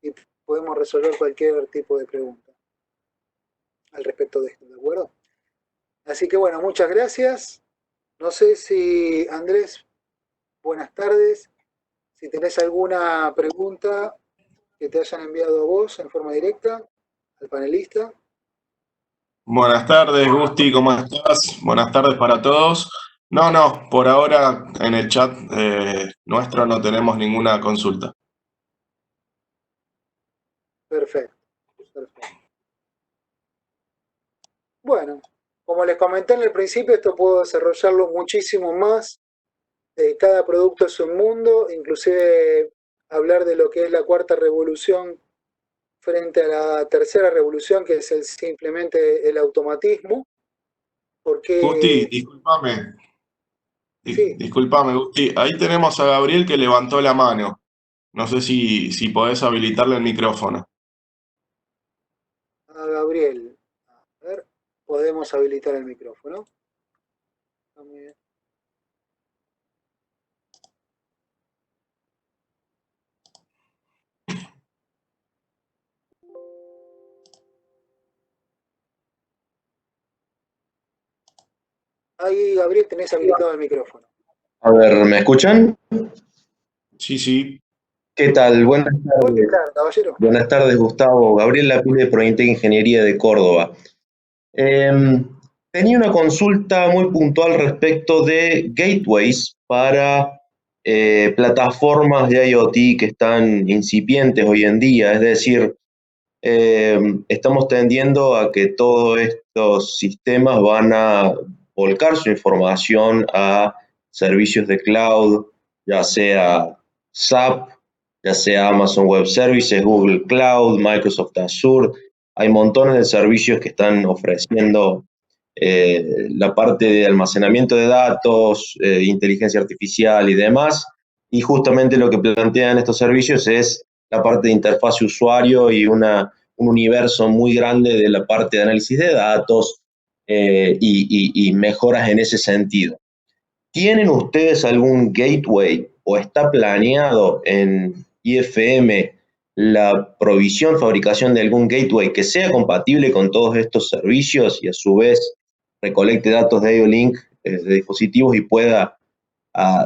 B: y podemos resolver cualquier tipo de pregunta al respecto de esto, ¿de acuerdo? Así que bueno, muchas gracias. No sé si, Andrés, buenas tardes. Si tenés alguna pregunta que te hayan enviado a vos en forma directa, al panelista.
C: Buenas tardes, Gusti, ¿cómo estás? Buenas tardes para todos. No, por ahora en el chat nuestro no tenemos ninguna consulta.
B: Perfecto, perfecto. Bueno, como les comenté en el principio, esto puedo desarrollarlo muchísimo más. Cada producto es un mundo, inclusive hablar de lo que es la cuarta revolución frente a la tercera revolución, que es simplemente el automatismo,
C: Gusti,
B: porque sí,
C: discúlpame, Gusti. Ahí tenemos a Gabriel que levantó la mano. No sé si podés habilitarle el micrófono.
B: a Gabriel, a ver, podemos habilitar el micrófono. Ahí, Gabriel, tenés habilitado el micrófono.
D: A ver, ¿me escuchan?
C: Sí.
D: ¿Qué tal? Buenas
B: Buenas
D: tardes.
B: tardes, caballero.
D: Buenas tardes, Gustavo. Gabriel Lapide de Prointec Ingeniería de Córdoba. Tenía una consulta muy puntual respecto de gateways para plataformas de IoT que están incipientes hoy en día. Es decir, estamos tendiendo a que todos estos sistemas van a volcar su información a servicios de cloud, ya sea SAP, ya sea Amazon Web Services, Google Cloud, Microsoft Azure. Hay montones de servicios que están ofreciendo la parte de almacenamiento de datos, inteligencia artificial y demás. Y justamente lo que plantean estos servicios es la parte de interfaz usuario y un universo muy grande de la parte de análisis de datos y mejoras en ese sentido. ¿Tienen ustedes algún gateway o está planeado en IFM la provisión, fabricación de algún gateway que sea compatible con todos estos servicios y a su vez recolecte datos de IO-Link de dispositivos y pueda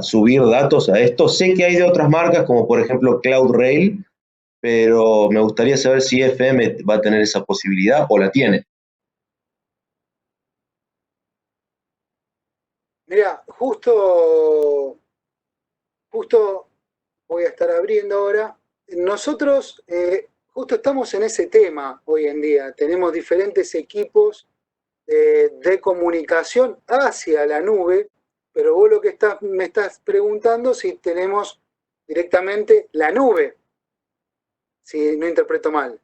D: subir datos a esto? Sé que hay de otras marcas como por ejemplo CloudRail, pero me gustaría saber si IFM va a tener esa posibilidad o la tiene.
B: Mira, justo voy a estar abriendo ahora. Nosotros justo estamos en ese tema hoy en día. Tenemos diferentes equipos de comunicación hacia la nube, pero vos lo que me estás preguntando si tenemos directamente la nube, si no interpreto mal.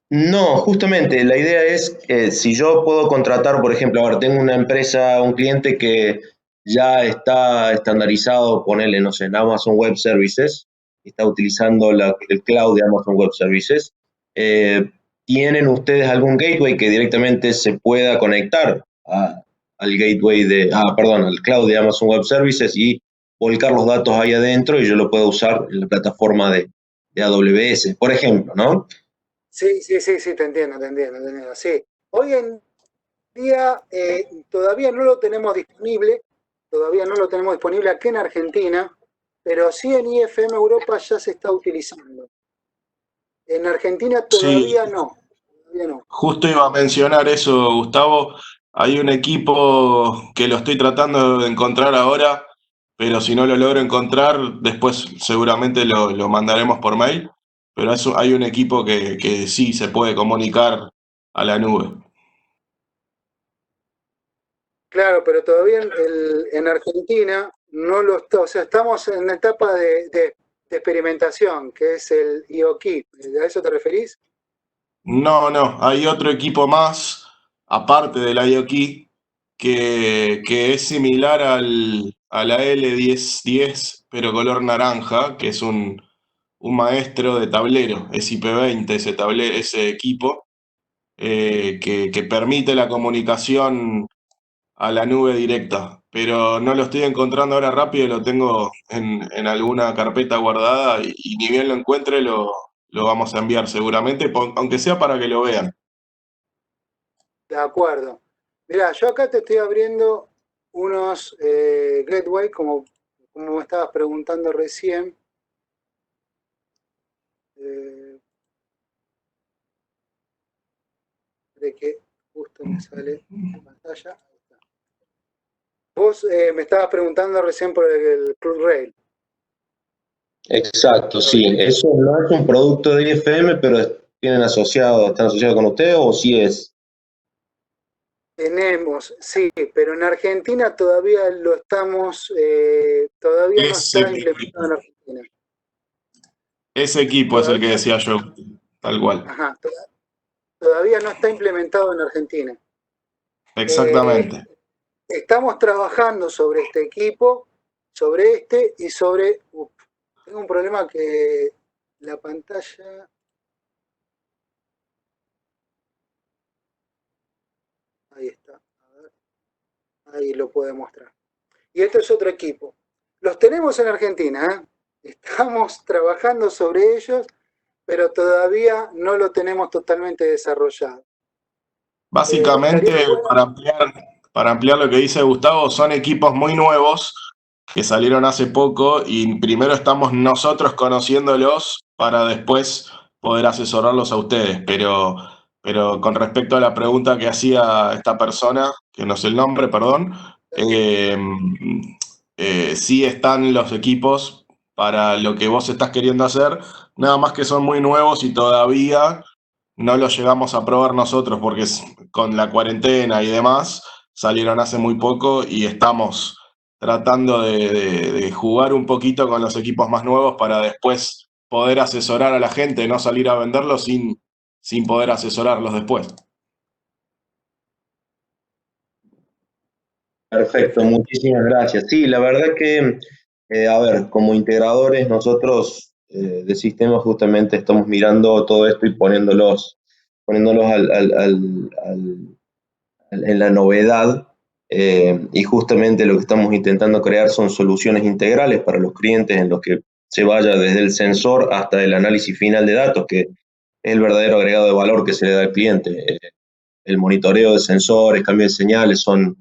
D: No, justamente la idea es que si yo puedo contratar, por ejemplo, ahora tengo una empresa, un cliente que ya está estandarizado, ponerle, no sé, en Amazon Web Services, está utilizando el cloud de Amazon Web Services. eh, ¿Tienen ustedes algún gateway que directamente se pueda conectar al gateway perdón, al cloud de Amazon Web Services y volcar los datos ahí adentro y yo lo puedo usar en la plataforma de AWS, por ejemplo, ¿no?
B: Sí, te entiendo, sí. Hoy en día todavía no lo tenemos disponible, aquí en Argentina, pero sí en IFM Europa ya se está utilizando. En Argentina
C: Sí,
B: todavía no.
C: justo iba a mencionar eso, Gustavo. Hay un equipo que lo estoy tratando de encontrar ahora, pero si no lo logro encontrar, después seguramente lo mandaremos por mail. Pero hay un equipo que sí se puede comunicar a la nube.
B: Claro, pero todavía en Argentina no lo está, o sea, estamos en la etapa de experimentación, que es el IoKeep. ¿A eso te referís?
C: No, hay otro equipo más, aparte del IoKey, que es similar a la L1010, pero color naranja, que es un maestro de tablero, es IP20 ese equipo, que permite la comunicación a la nube directa, pero no lo estoy encontrando ahora rápido, lo tengo en alguna carpeta guardada y ni bien lo encuentre lo vamos a enviar seguramente, aunque sea para que lo vean.
B: De acuerdo. Mirá, yo acá te estoy abriendo unos gateway, como me estabas preguntando recién. eh, de que justo me sale en pantalla. Ahí está. Vos me estabas preguntando recién por el Club Rail.
D: Exacto, sí. Eso no es un producto de IFM, pero están asociados con ustedes, ¿o sí es?
B: Tenemos, sí, pero en Argentina todavía lo estamos, todavía no
C: Ese
B: está
C: equipo,
B: implementado en Argentina.
C: ese equipo es el que
B: Todavía,
C: decía yo, tal cual.
B: ajá, todavía no está implementado en Argentina.
C: Exactamente.
B: Estamos trabajando sobre este equipo, sobre este y sobre... tengo un problema que la pantalla... Ahí está. A ver, ahí lo puedo mostrar. Y esto es otro equipo. Los tenemos en Argentina, ¿eh? Estamos trabajando sobre ellos, pero todavía no lo tenemos totalmente desarrollado.
C: Básicamente,
B: Estaría bueno.
C: para ampliar lo que dice Gustavo, son equipos muy nuevos que salieron hace poco y primero estamos nosotros conociéndolos para después poder asesorarlos a ustedes. Pero con respecto a la pregunta que hacía esta persona, que no sé el nombre, perdón, sí están los equipos para lo que vos estás queriendo hacer, nada más que son muy nuevos y todavía no los llegamos a probar nosotros porque con la cuarentena y demás salieron hace muy poco y estamos tratando de jugar un poquito con los equipos más nuevos para después poder asesorar a la gente, no salir a venderlos sin poder asesorarlos después.
D: Perfecto, muchísimas gracias. Sí, la verdad que, a ver, como integradores nosotros de sistemas justamente estamos mirando todo esto y poniéndolos en la novedad, y justamente lo que estamos intentando crear son soluciones integrales para los clientes en los que se vaya desde el sensor hasta el análisis final de datos, que es el verdadero agregado de valor que se le da al cliente. El monitoreo de sensores, cambio de señales son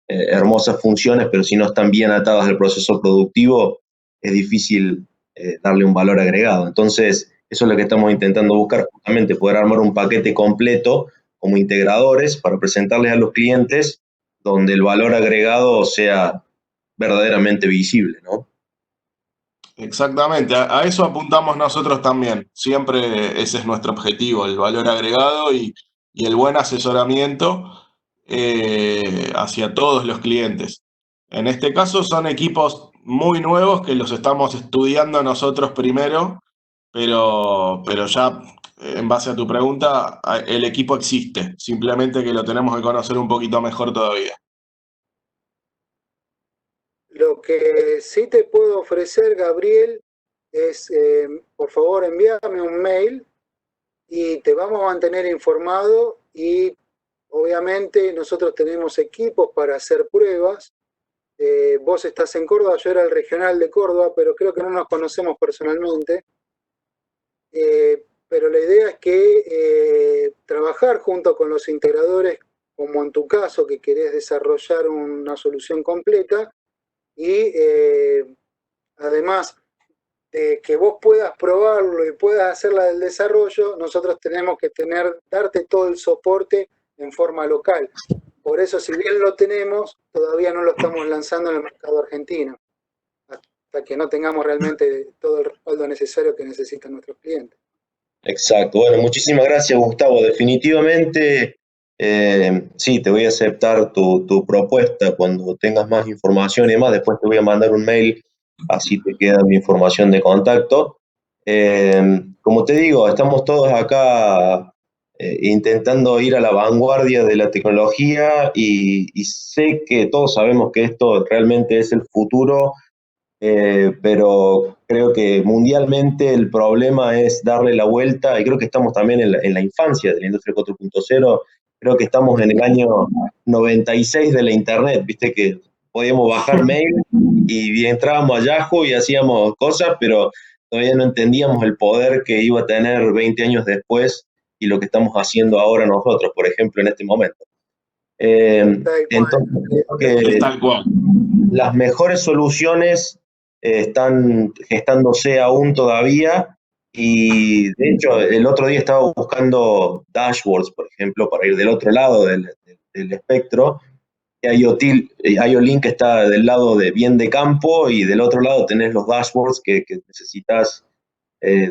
D: hermosas funciones, pero si no están bien atadas al proceso productivo, es difícil darle un valor agregado. Entonces, eso es lo que estamos intentando buscar, justamente poder armar un paquete completo como integradores para presentarles a los clientes donde el valor agregado sea verdaderamente visible, ¿no?
C: Exactamente, a eso apuntamos nosotros también. Siempre ese es nuestro objetivo, el valor agregado y el buen asesoramiento hacia todos los clientes. En este caso son equipos muy nuevos que los estamos estudiando nosotros primero, pero ya en base a tu pregunta, el equipo existe, simplemente que lo tenemos que conocer un poquito mejor todavía.
B: Lo que sí te puedo ofrecer, Gabriel, es, por favor, envíame un mail y te vamos a mantener informado y obviamente nosotros tenemos equipos para hacer pruebas. Vos estás en Córdoba, yo era el regional de Córdoba, pero creo que no nos conocemos personalmente. Pero la idea es que trabajar junto con los integradores, como en tu caso, que querés desarrollar una solución completa, y además de que vos puedas probarlo y puedas hacer la del desarrollo, nosotros tenemos que darte todo el soporte en forma local. Por eso, si bien lo tenemos, todavía no lo estamos lanzando en el mercado argentino, hasta que no tengamos realmente todo el respaldo necesario que necesitan nuestros clientes.
D: Exacto. Bueno, muchísimas gracias, Gustavo. Definitivamente, sí, te voy a aceptar tu propuesta cuando tengas más información y demás. Después te voy a mandar un mail, así te queda mi información de contacto. Como te digo, estamos todos acá intentando ir a la vanguardia de la tecnología y sé que todos sabemos que esto realmente es el futuro, pero creo que mundialmente el problema es darle la vuelta, y creo que estamos también en la infancia de la industria 4.0, creo que estamos en el año 96 de la internet, viste que podíamos bajar mail y entrábamos a Yahoo y hacíamos cosas, pero todavía no entendíamos el poder que iba a tener 20 años después y lo que estamos haciendo ahora nosotros, por ejemplo, en este momento. Entonces, creo
C: Es
D: que
C: tal cual.
D: las mejores soluciones están gestándose aún todavía Y de hecho, el otro día estaba buscando dashboards, por ejemplo, para ir del otro lado del espectro. IO-Link está del lado de bien de campo y del otro lado tenés los dashboards que necesitas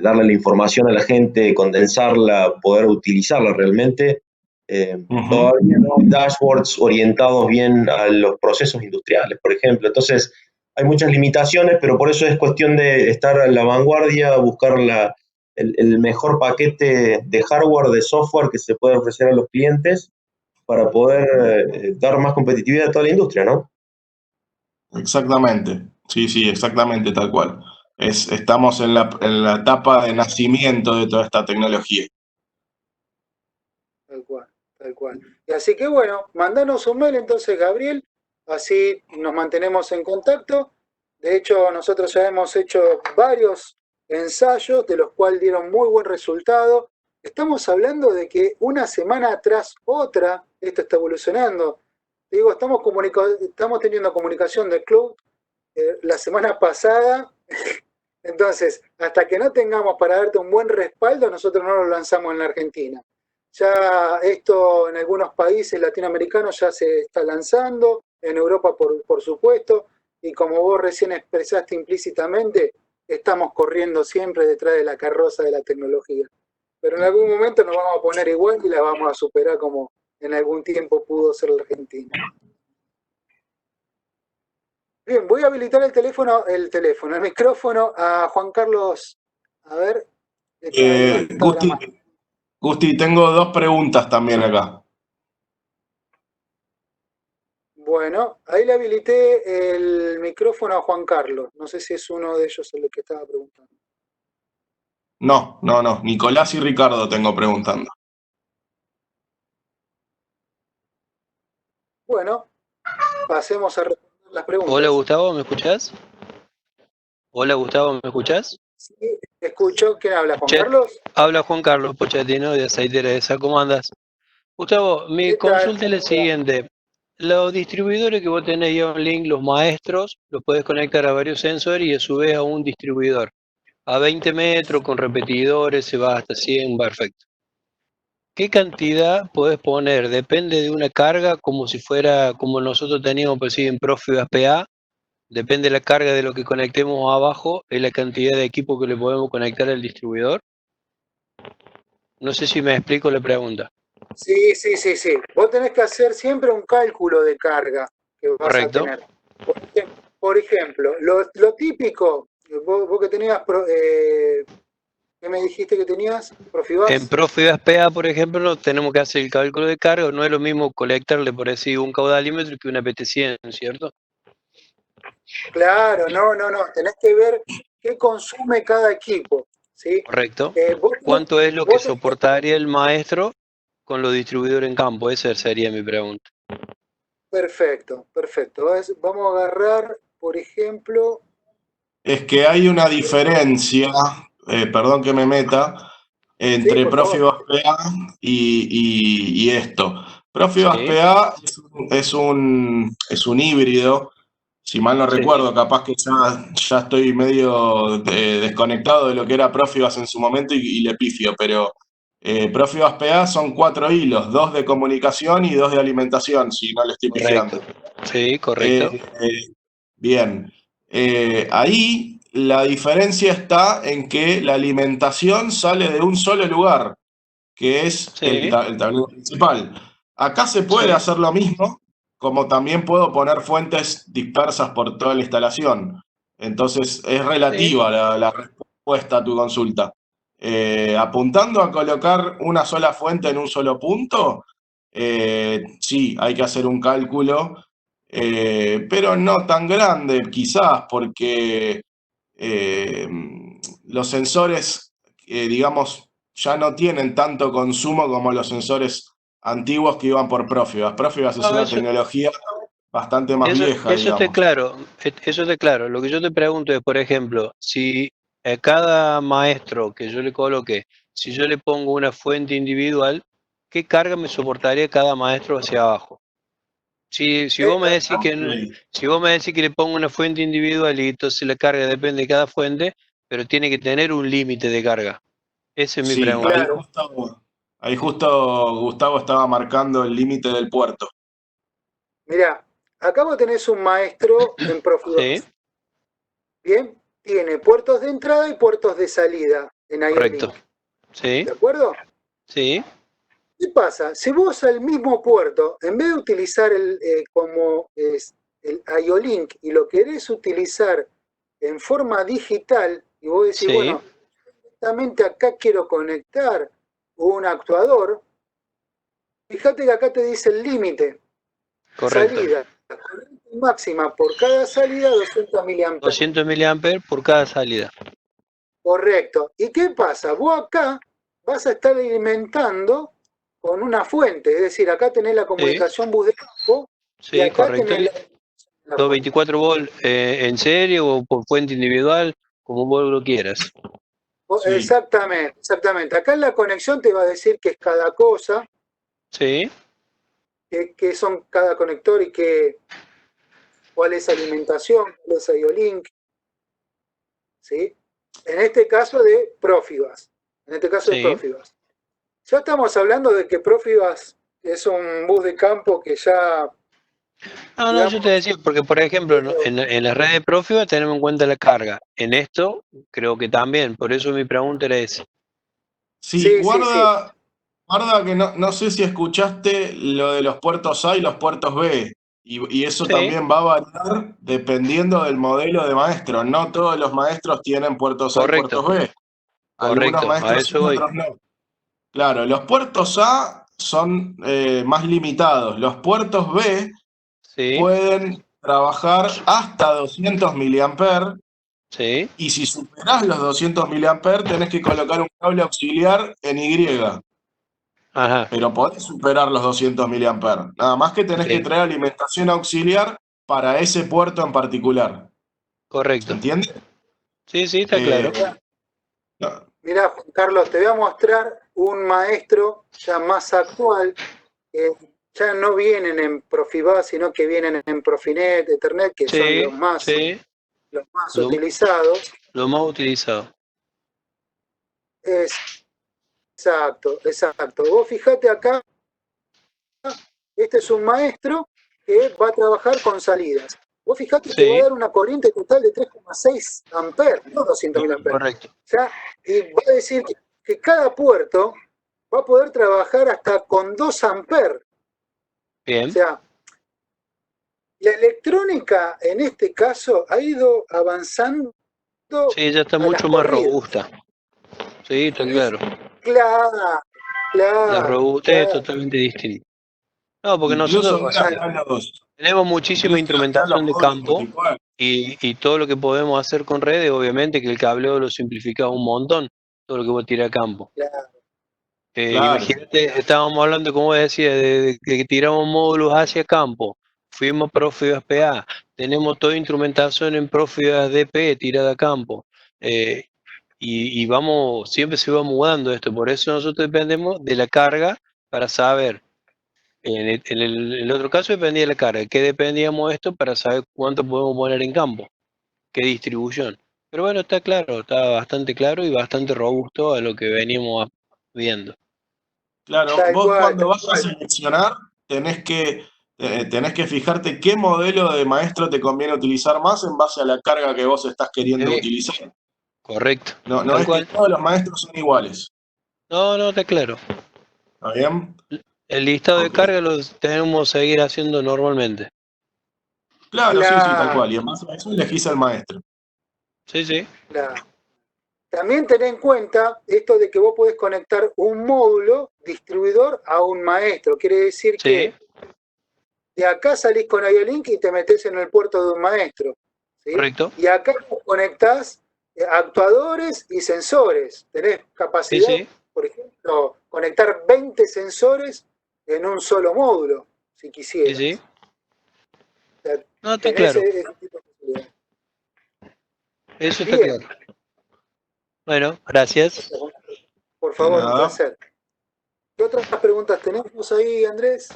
D: darle la información a la gente, condensarla, poder utilizarla realmente. Todavía no hay dashboards orientados bien a los procesos industriales, por ejemplo. Entonces, hay muchas limitaciones, pero por eso es cuestión de estar a la vanguardia, buscar el mejor paquete de hardware, de software que se puede ofrecer a los clientes para poder dar más competitividad a toda la industria, ¿no?
C: Exactamente, sí, sí, exactamente tal cual. Estamos en la etapa de nacimiento de toda esta tecnología.
B: Tal cual, tal cual. Y así que bueno, mandanos un mail entonces, Gabriel, así nos mantenemos en contacto. De hecho, nosotros ya hemos hecho varios ensayos, de los cuales dieron muy buen resultado. Estamos hablando de que una semana tras otra, esto está evolucionando. Digo, estamos teniendo comunicación del club la semana pasada. Entonces, hasta que no tengamos para darte un buen respaldo, nosotros no lo lanzamos en la Argentina. Ya esto en algunos países latinoamericanos ya se está lanzando, en Europa por supuesto, y como vos recién expresaste implícitamente, estamos corriendo siempre detrás de la carroza de la tecnología. Pero en algún momento nos vamos a poner igual y la vamos a superar como en algún tiempo pudo ser la Argentina. Bien, voy a habilitar el micrófono a Juan Carlos. A ver, ahí está grabando.
C: Gusti, tengo dos preguntas también acá.
B: Bueno, ahí le habilité el micrófono a Juan Carlos. No sé si es uno de ellos el que estaba preguntando.
C: No, Nicolás y Ricardo tengo preguntando.
B: Bueno, pasemos a responder las preguntas.
E: Hola Gustavo, ¿me escuchás? Hola Gustavo, ¿me escuchás?
B: Sí, escucho. ¿Quién habla? ¿Juan
E: Che,
B: Carlos?
E: habla Juan Carlos Pochettino de Aceitera esa, ¿cómo andas? Gustavo, mi
B: ¿Qué tal?
E: consulta es la siguiente. Los distribuidores que vos tenés ya un link, los maestros, los podés conectar a varios sensores y a su vez a un distribuidor. A 20 metros, con repetidores, se va hasta 100, perfecto. ¿Qué cantidad podés poner? Depende de una carga, como si fuera, como nosotros teníamos pues, sí, en Profibas PA. Depende de la carga de lo que conectemos abajo, es la cantidad de equipo que le podemos conectar al distribuidor. No sé si me explico la pregunta.
B: Sí. Vos tenés que hacer siempre un cálculo de carga que vas
E: Correcto.
B: a tener. Por ejemplo, lo típico, vos que tenías, ¿qué me dijiste que tenías? ¿Profibas?
E: En Profibas PA, por ejemplo, no tenemos que hacer el cálculo de carga. No es lo mismo conectarle, por decir, un caudalímetro que una PT100, ¿cierto?
B: Claro, no. Tenés que ver qué consume cada equipo, ¿sí?
E: Correcto. ¿Cuánto es lo que soportaría el maestro con los distribuidores en campo? Esa sería mi pregunta.
B: Perfecto. Vamos a agarrar, por ejemplo...
C: Es que hay una diferencia, perdón que me meta, entre
B: Sí,
C: Profibas PA y esto. Profibas
E: Sí.
C: PA es un híbrido, si mal no recuerdo, capaz que ya estoy medio desconectado de lo que era Profibas en su momento y le pifio, pero Profibas PA son 4 hilos, 2 de comunicación y 2 de alimentación, si no le estoy pifiando.
E: Sí, correcto.
C: Bien. Ahí la diferencia está en que la alimentación sale de un solo lugar, que es el tablero principal. Acá se puede hacer lo mismo, como también puedo poner fuentes dispersas por toda la instalación. Entonces es relativa la respuesta a tu consulta. Apuntando a colocar una sola fuente en un solo punto, sí, hay que hacer un cálculo, pero no tan grande quizás, porque los sensores, digamos, ya no tienen tanto consumo como los sensores antiguos que iban por Profibas. Profibas es una tecnología bastante más vieja,
E: Eso está
C: digamos.
E: claro, eso está claro. Lo que yo te pregunto es, por ejemplo, si a cada maestro que yo le coloque, si yo le pongo una fuente individual, ¿qué carga me soportaría cada maestro hacia abajo? Si vos me decís que le pongo una fuente individual y entonces la carga depende de cada fuente, pero tiene que tener un límite de carga. Esa es mi
C: Sí,
E: pregunta.
B: Claro.
C: ahí justo Gustavo estaba marcando el límite del puerto.
B: Mirá, acá vos tenés un maestro en Profibus.
E: Sí,
B: Bien, tiene puertos de entrada y puertos de salida en
E: correcto.
B: IO-Link.
E: Sí,
B: ¿De acuerdo?
E: sí,
B: ¿Qué pasa? Si vos al mismo puerto, en vez de utilizar como es el IO-Link y lo querés utilizar en forma digital, y vos decís,
E: sí,
B: bueno, directamente acá quiero conectar un actuador, fíjate que acá te dice el límite,
E: correcto.
B: salida, corriente máxima por cada salida 200 mA.
E: 200 miliamperes por cada salida.
B: Correcto. ¿Y qué pasa? Vos acá vas a estar alimentando con una fuente, es decir, acá tenés la
E: Sí,
B: comunicación bus de campo y
E: sí,
B: acá
E: correcto.
B: tenés la fuente.
E: 224 volt en serie o por fuente individual, como vos lo quieras.
C: Sí,
B: Exactamente, exactamente. Acá en la conexión te va a decir qué es cada cosa,
E: Sí,
B: qué son cada conector y cuál es alimentación, cuál es IO-Link, ¿sí? En este caso de Profibus. En este caso de
E: sí.
B: Profibus. Ya estamos hablando de que Profibus es un bus de campo que ya,
E: No, yo
B: digamos,
E: te decía, porque por ejemplo, ¿no? en la red de Profibus tenemos en cuenta la carga. En esto, creo que también. Por eso mi pregunta era esa.
C: sí,
B: sí, sí, sí.
C: guarda que no sé si escuchaste lo de los puertos A y los puertos B. Y eso
E: Sí,
C: también va a variar dependiendo del modelo de maestro. No todos los maestros tienen puertos A y
E: correcto,
C: puertos B. Algunos
E: correcto. A
C: maestros sí,
E: eso voy.
C: otros no. Claro, los puertos A son más limitados. Los puertos B
E: Sí,
C: pueden trabajar hasta 200 miliamperes
E: sí.
C: y si superás los 200 miliamperes tenés que colocar un cable auxiliar en Y,
E: Ajá.
C: pero podés superar los 200 miliamperes. Nada más que tenés que
E: Bien,
C: traer alimentación auxiliar para ese puerto en particular. ¿Se
E: correcto.
C: entiende?
E: Sí, sí, está
C: Eh,
E: claro.
C: no,
B: Mirá, Juan Carlos, te voy a mostrar un maestro ya más actual, que ya no vienen en Profibus, sino que vienen en Profinet, Ethernet, que son
E: Sí, sí.
B: los más
E: Lo,
B: utilizados.
E: lo más utilizado.
B: Es, exacto, exacto. Vos fijate acá, este es un maestro que va a trabajar con salidas. Vos fijate que va a
E: Sí,
B: dar una corriente total de 3,6 amperes, no 200.000 amperes.
E: correcto.
B: ¿Ya? Y va a decir que cada puerto va a poder trabajar hasta con 2 amperes. O
E: Bien.
B: sea, la electrónica en este caso ha ido avanzando
E: Sí, ya está
B: a las
E: mucho más
B: corridas.
E: robusta. Sí, está
B: Es
E: claro.
B: claro,
E: La
B: claro,
E: robustez es
B: claro.
E: totalmente distinta. No, porque nosotros,
C: incluso
E: o
C: ahora
E: sea,
C: están
E: tenemos muchísima
C: los
E: instrumentación de
C: módulos
E: campo
C: virtuales.
E: y todo lo que podemos hacer con redes, obviamente que el cableo lo simplifica un montón, todo lo que vos tirás a campo.
B: Claro.
C: Claro,
E: Imagínate, estábamos hablando, como decía, de que tiramos módulos hacia campo, fuimos Profibus PA, tenemos toda instrumentación en Profibus DP tirada a campo, eh, y vamos, siempre se va mudando esto, por eso nosotros dependemos de la carga para saber. En el otro caso dependía de la carga. ¿Qué dependíamos esto para saber cuánto podemos poner en campo? ¿Qué distribución? Pero bueno, está claro, está bastante claro y bastante robusto a lo que veníamos viendo.
C: claro.
B: Tal
C: Vos
B: cual,
C: cuando
B: tal
C: vas a
B: cual.
C: seleccionar tenés que fijarte qué modelo de maestro te conviene utilizar más en base a la carga que vos estás queriendo
E: Sí,
C: utilizar.
E: correcto,
C: No
E: tal
C: es que
E: cual.
C: todos los maestros son iguales.
E: No, no, está claro.
C: ¿Está bien?
E: El listado de
C: Ok.
E: carga lo tenemos que seguir haciendo normalmente.
C: Claro, sí, sí, tal
B: Claro,
C: cual. Y en base a eso elegís al maestro.
E: Sí, sí,
B: claro. También ten en cuenta esto de que vos podés conectar un módulo distribuidor a un maestro. Quiere decir
E: sí,
B: que de acá salís con IO-Link y te metés en el puerto de un maestro. ¿Sí?
E: correcto.
B: Y acá conectás actuadores y sensores. Tenés
E: Sí,
B: capacidad,
E: sí,
B: por ejemplo, conectar 20 sensores en un solo módulo, si
E: sí, sí.
B: quisieras. O sea,
E: No, está
B: tenés
E: claro.
B: ese tipo de posibilidades.
E: Eso está
B: Bien,
E: claro. Bueno, gracias.
B: por
C: De
B: favor, un
C: nada.
B: placer. ¿Qué otras preguntas tenemos ahí, Andrés?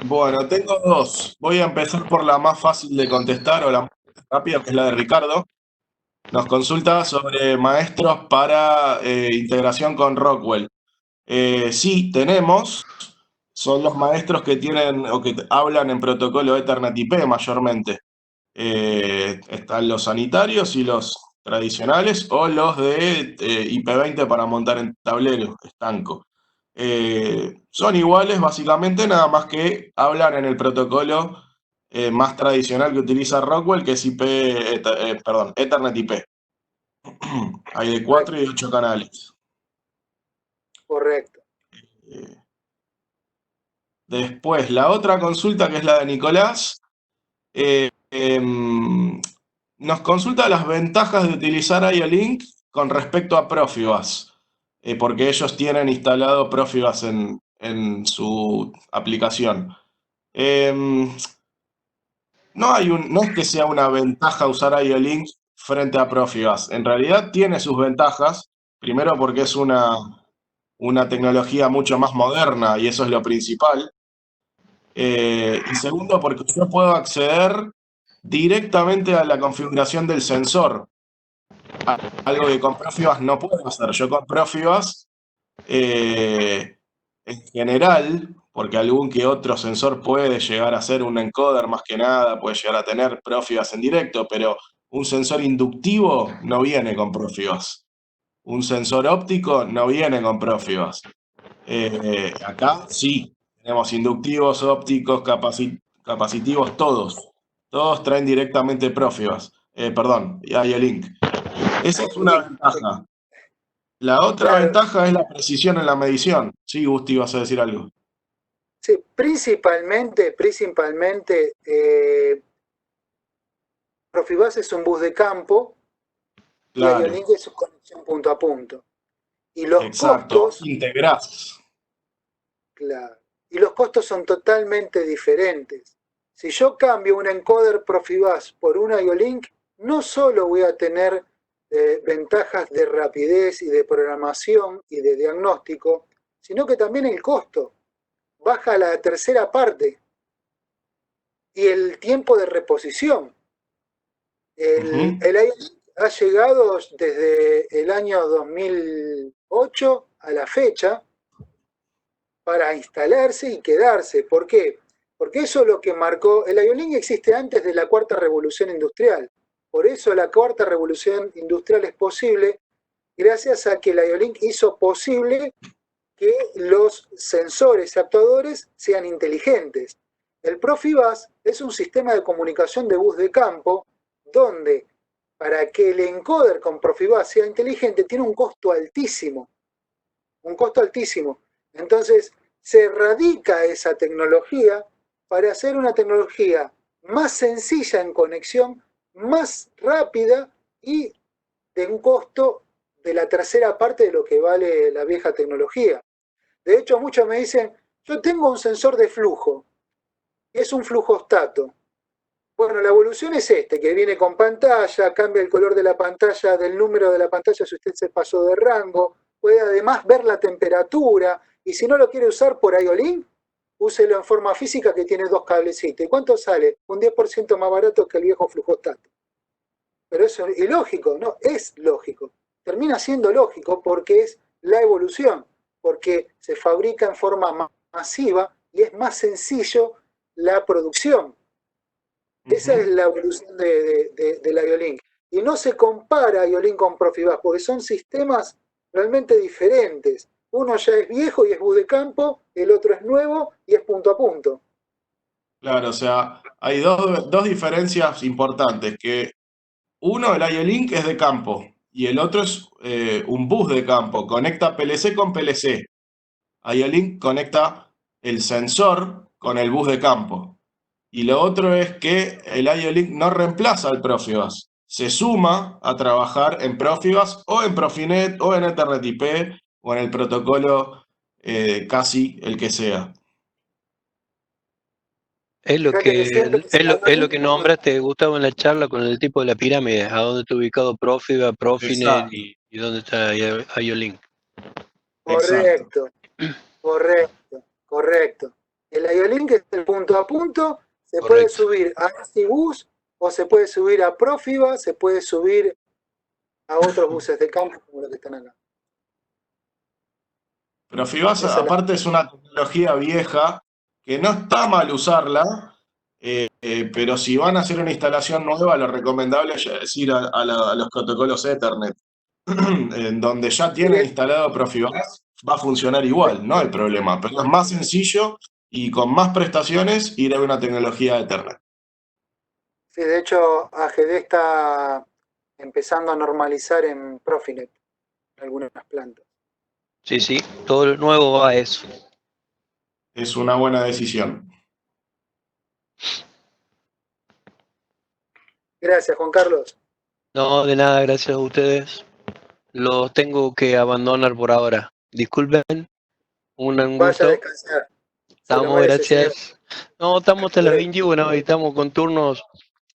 C: Bueno, tengo dos. Voy a empezar por la más fácil de contestar o la más rápida, que es la de Ricardo. Nos consulta sobre maestros para integración con Rockwell. Sí, tenemos. Son los maestros que tienen o que hablan en protocolo Ethernet IP mayormente. Están los sanitarios y los tradicionales o los de IP20 para montar en tablero, estanco. Son iguales básicamente, nada más que hablan en el protocolo más tradicional que utiliza Rockwell, que es Ethernet IP. Hay de 4 y de 8 canales.
B: Correcto.
C: Después, la otra consulta, que es la de Nicolás, nos consulta las ventajas de utilizar IO-Link con respecto a Profibus, porque ellos tienen instalado Profibus en su aplicación. No es que sea una ventaja usar IO-Link frente a Profibus. En realidad tiene sus ventajas, primero porque es una tecnología mucho más moderna y eso es lo principal. Y segundo, porque yo puedo acceder directamente a la configuración del sensor, algo que con Profibus no puedo hacer. Yo con Profibus, en general, porque algún que otro sensor puede llegar a ser un encoder más que nada, puede llegar a tener Profibus en directo, pero un sensor inductivo no viene con Profibus. Un sensor óptico no viene con Profibus. Acá sí, tenemos inductivos, ópticos, capacitivos, todos. Todos traen directamente Profibus. IO-Link. Esa es una ventaja. La otra
B: Claro,
C: ventaja es la precisión en la medición. Sí, Gusti, vas a decir algo.
B: sí, principalmente, Profibus es un bus de campo y
C: Claro,
B: IO-Link es su conexión punto a punto. Y los
C: exacto. Vos
B: costos,
C: integrás.
B: claro, y los costos son totalmente diferentes. Si yo cambio un encoder Profibus por un IO-Link, no solo voy a tener ventajas de rapidez y de programación y de diagnóstico, sino que también el costo baja a la tercera parte y el tiempo de reposición.
C: Ujú.
B: El IO-Link ha llegado desde el año 2008 a la fecha para instalarse y quedarse. ¿Por qué? Porque eso es lo que marcó. El IO-Link existe antes de la cuarta revolución industrial. Por eso la cuarta revolución industrial es posible gracias a que el IO-Link hizo posible que los sensores y actuadores sean inteligentes. El Profibus es un sistema de comunicación de bus de campo donde para que el encoder con Profibus sea inteligente tiene un costo altísimo. Un costo altísimo. Entonces, se radica esa tecnología para hacer una tecnología más sencilla en conexión, más rápida y de un costo de la tercera parte de lo que vale la vieja tecnología. De hecho, muchos me dicen, yo tengo un sensor de flujo, es un flujostato. Bueno, la evolución es que viene con pantalla, cambia el color de la pantalla, del número de la pantalla si usted se pasó de rango, puede además ver la temperatura, y si no lo quiere usar por IO-Link, úselo en forma física que tiene dos cablecitos. ¿Y cuánto sale? Un 10% más barato que el viejo flujostato. Pero eso es ilógico, ¿no? Es lógico. Termina siendo lógico porque es la evolución, porque se fabrica en forma masiva y es más sencillo la producción. Esa es la evolución de la IO-Link. Y no se compara IO-Link con Profibus, porque son sistemas realmente diferentes. Uno ya es viejo y es bus de campo, el otro es nuevo y es punto a punto.
C: Claro, o sea, hay dos diferencias importantes, que uno, el IO-Link, es de campo y el otro es un bus de campo. Conecta PLC con PLC. IO-Link conecta el sensor con el bus de campo. Y lo otro es que el IO-Link no reemplaza al Profibus. Se suma a trabajar en Profibus o en Profinet o en Ethernet IP o en el protocolo casi el que sea.
E: Es lo
B: Fíjate que siempre
E: que,
B: es el
E: es lo
B: IO-Link.
E: que nombraste, Gustavo, en la charla con el tipo de la pirámide, a dónde está ubicado Profibus, Profinet
C: Exacto,
E: y dónde está IO-Link.
C: exacto.
B: Correcto, correcto. El IO-Link es el punto a punto, se puede
E: Correcto.
B: subir a Cibus o se puede subir a Profibus, se puede subir a otros buses de campo como los que están acá.
C: Profibus,
B: Esa es la-
C: aparte, es una tecnología vieja que no está mal usarla, pero si van a hacer una instalación nueva, lo recomendable es ir a los protocolos Ethernet, en donde ya tienen
B: Mire,
C: instalado Profibus, va a funcionar igual, no hay problema, pero es más sencillo y con más prestaciones ir a una tecnología Ethernet.
B: sí, de hecho, AGD está empezando a normalizar en Profinet algunas plantas.
E: Sí, sí, todo lo nuevo va a eso.
C: Es una buena decisión.
B: Gracias, Juan Carlos.
E: No, de nada, gracias a ustedes. Los tengo que abandonar por ahora. Disculpen, un
B: Vaya a
E: gusto.
B: descansar. Se lo
E: Estamos,
B: merece, señor.
E: gracias. No, estamos hasta
B: Hasta
E: las
B: luego.
E: 21 y estamos con turnos.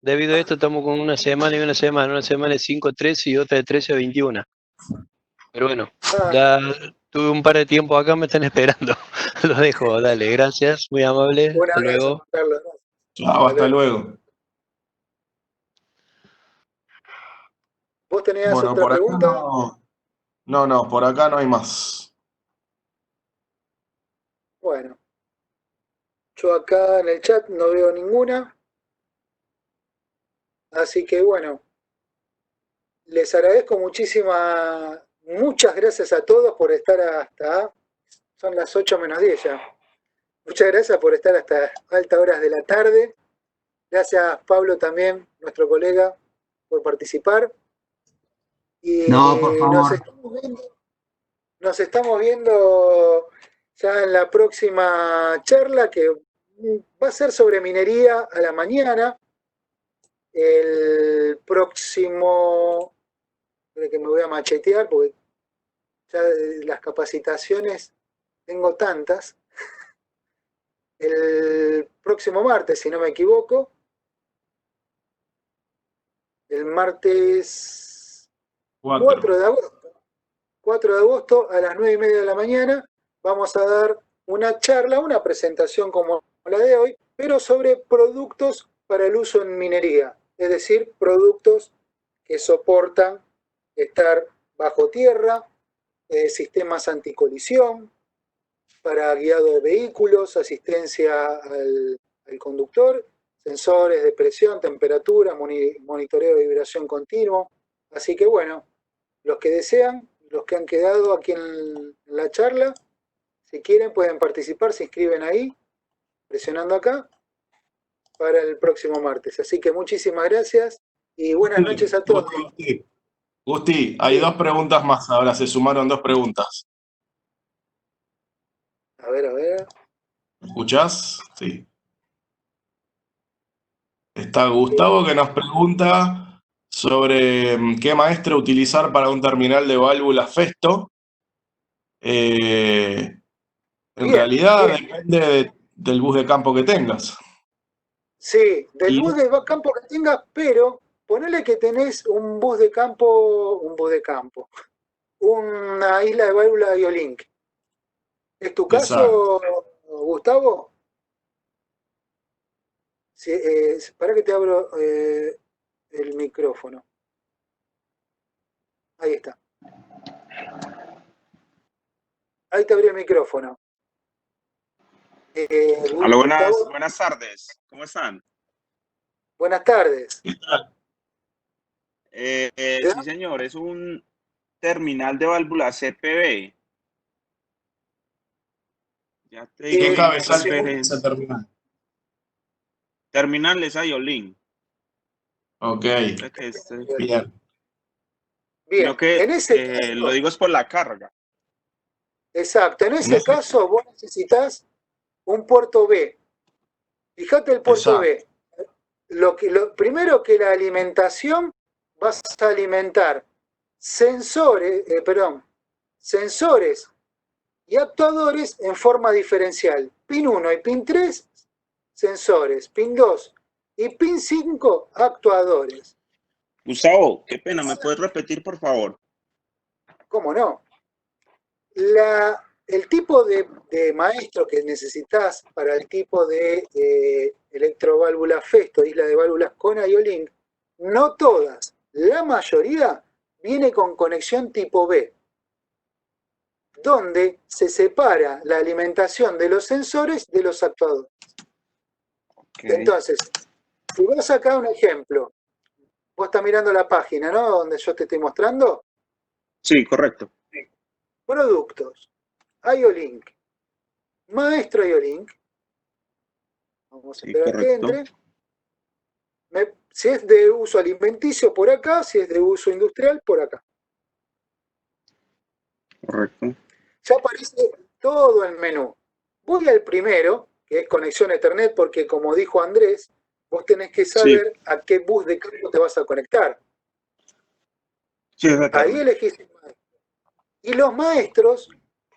E: Debido a esto, estamos con una semana y una semana. Una semana de 5 a 13 y otra de 13 a 21. Pero bueno,
B: Ah,
E: ya tuve un par de tiempo acá, me están esperando. Los dejo, dale, gracias, muy amable.
B: un
E: Hasta
B: abrazo,
E: luego.
B: Juan Carlos.
C: Chao,
B: Hasta
C: hasta
B: luego.
C: luego.
B: ¿Vos tenías
C: Bueno,
B: otra
C: por acá
B: pregunta?
C: no, por acá no hay más.
B: Bueno, yo acá en el chat no veo ninguna. Así que bueno, les agradezco muchas gracias a todos por estar son las 8 menos 10 ya. Muchas gracias por estar hasta altas horas de la tarde. Gracias Pablo también, nuestro colega, por participar. Y
F: No, por favor.
B: nos estamos viendo ya en la próxima charla que va a ser sobre minería a la mañana. El próximo, creo que me voy a machetear porque ya las capacitaciones tengo tantas. El próximo martes, si no me equivoco, el martes 4 de agosto, 4 de agosto a las 9:30 de la mañana, vamos a dar una charla, una presentación como la de hoy, pero sobre productos para el uso en minería, es decir, productos que soportan estar bajo tierra, sistemas anticolisión, para guiado de vehículos, asistencia al conductor, sensores de presión, temperatura, monitoreo de vibración continuo. Así que bueno, los que desean, los que han quedado aquí en la charla, si quieren pueden participar, se inscriben ahí, presionando acá, para el próximo martes. Así que muchísimas gracias y buenas noches a todos.
C: Gusti, hay
B: Sí.
C: dos preguntas más ahora, se sumaron dos preguntas.
B: A ver.
C: ¿Me escuchás? Sí. Está Gustavo que nos pregunta sobre qué maestro utilizar para un terminal de válvulas Festo. En
B: Bien,
C: realidad
B: bien.
C: depende del bus de campo que tengas.
B: Sí, del
C: Y
B: bus de campo que tengas, pero ponele que tenés un bus de campo, una isla de válvula de IO-Link. ¿Es tu
C: exacto.
B: caso, Gustavo? Sí, para que te abro el micrófono. Ahí está. Ahí te abrí el micrófono.
G: Hola,
B: Gustavo,
G: buenas tardes. ¿Cómo están?
B: buenas tardes.
C: ¿Qué tal?
G: Sí, señor, es un terminal de válvula CPV. Ya te digo
C: ¿Qué
G: bien la
C: cabezal tiene ese
G: referencia.
C: terminal?
G: Terminal es IO-Link.
C: Ok, bien.
G: Sino
B: Bien,
G: que
B: en ese
G: lo
B: caso,
G: digo es por la carga.
B: exacto, en
C: En
B: ese
C: ese,
B: caso vos necesitas un puerto B. Fíjate el puerto
C: exacto.
B: B. Primero que la alimentación, vas a alimentar sensores y actuadores en forma diferencial. Pin 1 y pin 3, sensores. Pin 2 y pin 5, actuadores.
G: Gustavo, qué pena, ¿me puedes repetir, por favor?
B: ¿Cómo no? El tipo de maestro que necesitas para el tipo de electroválvula Festo, isla de válvulas con IO-Link, no todas, la mayoría viene con conexión tipo B, donde se separa la alimentación de los sensores de los actuadores.
G: Ok.
B: Entonces, si vas acá un ejemplo, vos estás mirando la página, ¿no? Donde yo te estoy mostrando.
G: Sí, correcto.
B: Productos, IO-Link, Maestro IO-Link. Vamos a
G: Sí,
B: esperar que
G: correcto.
B: entre. Si es de uso alimenticio, por acá. Si es de uso industrial, por acá.
G: Correcto.
B: Ya aparece todo el menú. Voy al primero, que es conexión a Ethernet, porque como dijo Andrés, vos tenés que saber a qué bus de campo te vas a conectar.
G: Sí, es de
B: Ahí
G: Ethernet.
B: elegís el maestro. Y los maestros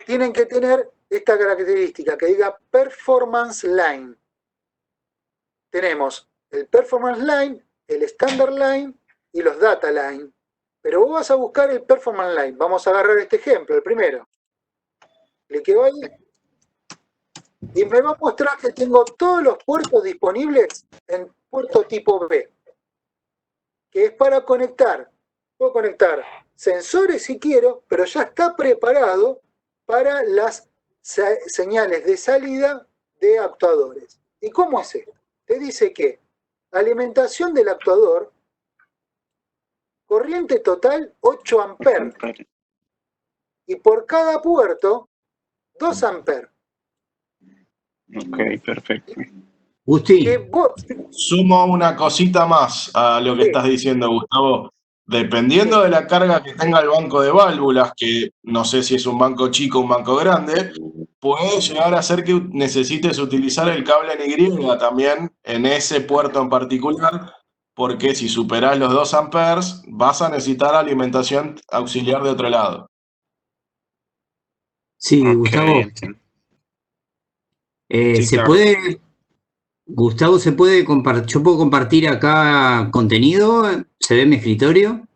B: tienen que tener esta característica que diga Performance Line. Tenemos el Performance Line, el Standard Line y los Data Line. Pero vos vas a buscar el Performance Line. Vamos a agarrar este ejemplo, el primero. Cliqueo ahí. Y me va a mostrar que tengo todos los puertos disponibles en puerto tipo B. Que es para conectar. Puedo conectar sensores si quiero, pero ya está preparado para las señales de salida de actuadores. ¿Y cómo es esto? Te dice que alimentación del actuador, corriente total 8 amperes. Y por cada puerto, 2 amperes.
G: Ok, perfecto.
C: Gusti,
B: Que vos,
C: sumo una cosita más a lo que
B: sí,
C: estás diciendo, Gustavo. Dependiendo de la carga que tenga el banco de válvulas, que no sé si es un banco chico o un banco grande, puede llegar a ser que necesites utilizar el cable en Y también en ese puerto en particular, porque si superás los 2 amperes, vas a necesitar alimentación auxiliar de otro lado.
F: Sí,
G: Ok,
F: Gustavo,
G: entiendo. Sí,
F: se
G: claro.
F: puede, Gustavo, se puede compartir, yo puedo compartir acá contenido, se ve mi escritorio.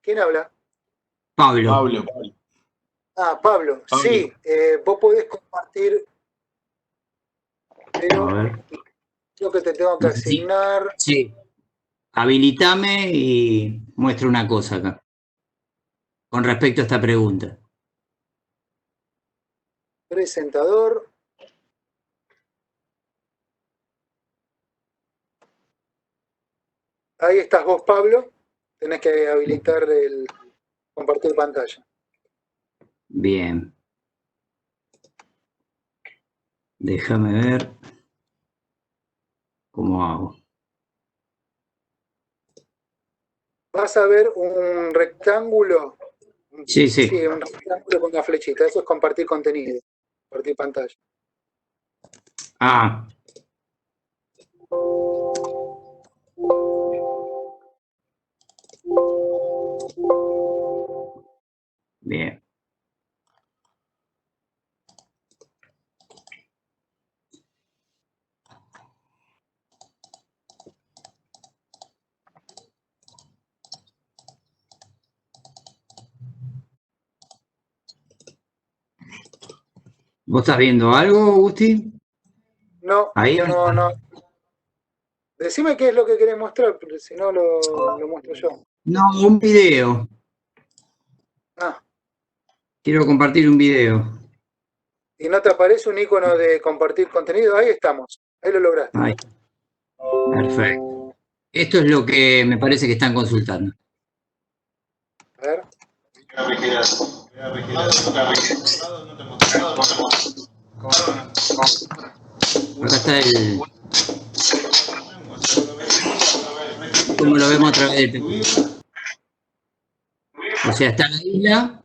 B: ¿quién habla?
F: Pablo,
C: Pablo,
B: Pablo, sí, vos podés compartir,
F: a
B: pero
F: ver,
B: creo que te tengo que
F: no sé si,
B: asignar.
F: sí, habilitame y muestro una cosa acá, con respecto a esta pregunta.
B: Presentador. Ahí estás vos, Pablo. Tenés que habilitar el compartir pantalla.
F: Bien, déjame ver cómo hago.
B: Vas a ver un rectángulo.
F: Sí, sí.
B: Sí, un rectángulo con una flechita. Eso es compartir contenido. Compartir pantalla.
F: Ah, bien. ¿Vos estás viendo algo, Gusti?
B: No,
F: Ahí.
B: no. Decime qué es lo que querés mostrar, porque si no lo muestro yo.
F: No, un video.
B: Ah,
F: Quiero compartir un video.
B: ¿y no te aparece un icono de compartir contenido? Ahí estamos. Ahí lo lograste.
F: Ahí. Perfecto. Esto es lo que me parece que están consultando.
B: A ver.
F: Acá está el. Como lo vemos a través del PQ. O sea, está la isla.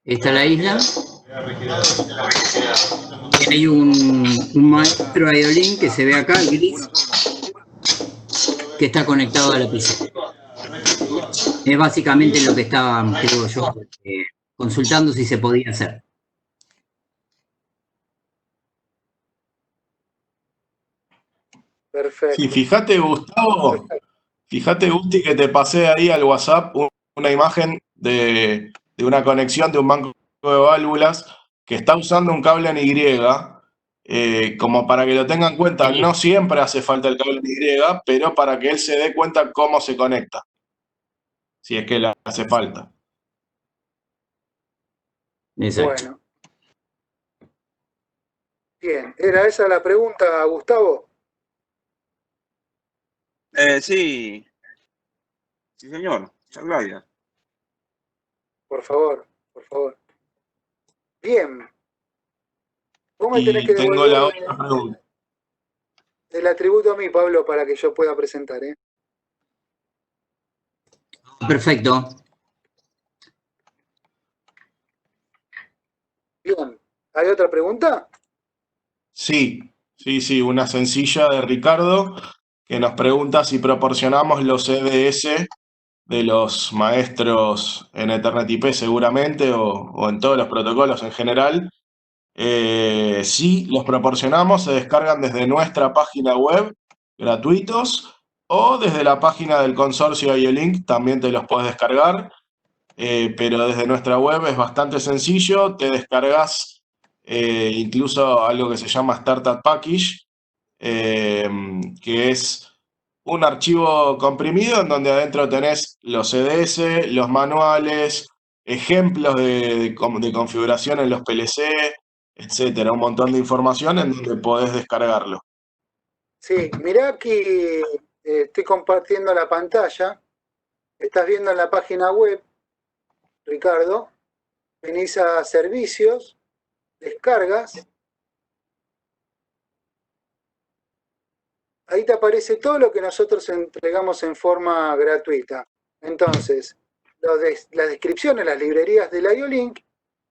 F: Está la isla. Y hay un maestro IO-Link que se ve acá, gris, que está conectado a la PC. Es básicamente lo que estaba, creo yo, consultando si se podía hacer.
B: Perfecto.
C: Sí, fíjate, Gustavo, fíjate, Gusti, que te pasé ahí al WhatsApp una imagen de una conexión de un banco de válvulas que está usando un cable en Y como para que lo tengan en cuenta. No siempre hace falta el cable en Y, pero para que él se dé cuenta cómo se conecta, si es que le hace falta.
F: Exacto.
B: Bueno. Bien, ¿era esa la pregunta, Gustavo?
G: Sí, sí, señor. Muchas gracias.
B: Por favor, por favor. Bien. Vos me tenés
C: Y
B: que
C: tengo la
B: devolver
C: otra pregunta.
B: el atributo a mí, Pablo, para que yo pueda presentar, ¿eh?
F: Perfecto.
B: Bien. ¿Hay otra pregunta?
C: Sí, una sencilla de Ricardo, que nos pregunta si proporcionamos los CDS de los maestros en Ethernet IP seguramente, o en todos los protocolos en general. Sí, los proporcionamos, se descargan desde nuestra página web, gratuitos, o desde la página del consorcio IO-Link también te los puedes descargar, pero desde nuestra web es bastante sencillo, te descargas incluso algo que se llama Startup Package, que es un archivo comprimido en donde adentro tenés los CDS, los manuales, ejemplos de configuración en los PLC, etcétera, un montón de información en donde podés descargarlo.
B: Sí, mirá aquí, estoy compartiendo la pantalla. Estás viendo en la página web, Ricardo. Venís a servicios, descargas. Ahí te aparece todo lo que nosotros entregamos en forma gratuita. Entonces, las descripciones, las librerías del IO-Link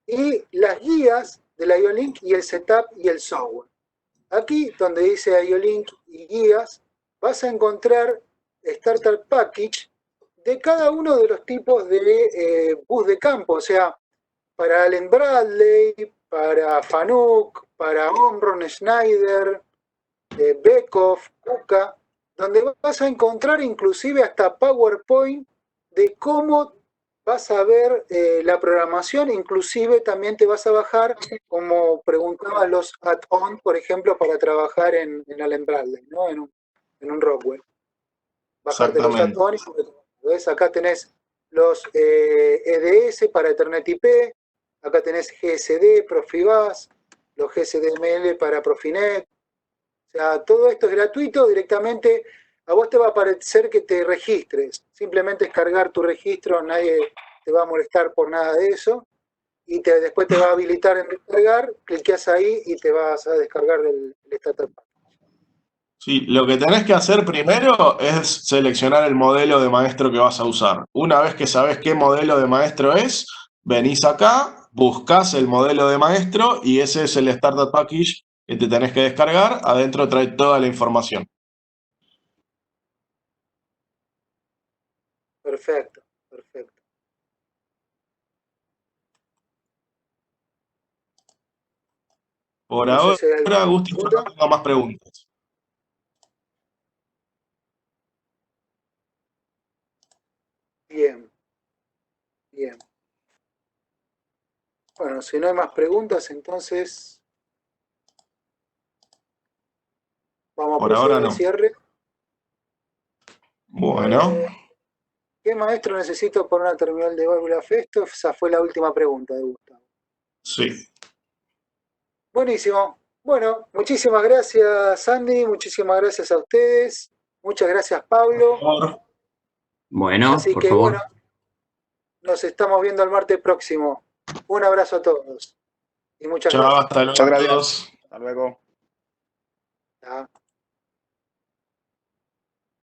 B: y las guías del IO-Link y el setup y el software. Aquí, donde dice IO-Link y guías, vas a encontrar Starter Package de cada uno de los tipos de bus de campo, o sea, para Allen Bradley, para Fanuc, para Omron, Schneider, Beckhoff, Kuka, donde vas a encontrar inclusive hasta PowerPoint de cómo vas a ver la programación, inclusive también te vas a bajar, como preguntaba, los add-on, por ejemplo, para trabajar en Allen Bradley, ¿no? en un Rockwell. Bajarte los
C: Exactamente.
B: add-ons, ¿ves? Acá tenés los EDS para Ethernet IP, acá tenés GSD, Profibus, los GSDML para Profinet. O sea, todo esto es gratuito, directamente a vos te va a parecer que te registres. Simplemente es cargar tu registro, nadie te va a molestar por nada de eso. Y después te va a habilitar en descargar, cliqueas ahí y te vas a descargar el Starter Pack.
C: Sí, lo que tenés que hacer primero es seleccionar el modelo de maestro que vas a usar. Una vez que sabés qué modelo de maestro es, venís acá, buscás el modelo de maestro y ese es el Startup Package que te tenés que descargar. Adentro trae toda la información.
B: Perfecto, perfecto.
C: Por
B: No sé si hay
C: ahora,
B: alguna
C: Agustín, yo no
B: pregunta.
C: tengo más preguntas.
B: Bien, bien. Bueno, si no hay más preguntas, entonces vamos a
C: Por ahora
B: proceder al
C: no.
B: cierre.
C: Bueno,
B: ¿Qué maestro necesito para una terminal de válvula Festo? Esa fue la última pregunta de Gustavo.
C: sí.
B: Buenísimo. Bueno, muchísimas gracias, Sandy. Muchísimas gracias a ustedes. Muchas gracias, Pablo.
C: Por favor.
F: Bueno,
B: Así
F: por
B: que
F: favor.
B: bueno, nos estamos viendo el martes próximo. Un abrazo a todos y muchas
C: Chao,
B: gracias.
C: hasta
G: Muchas
C: luego a
G: gracias.
C: todos.
G: Hasta luego.
B: ¿Ah?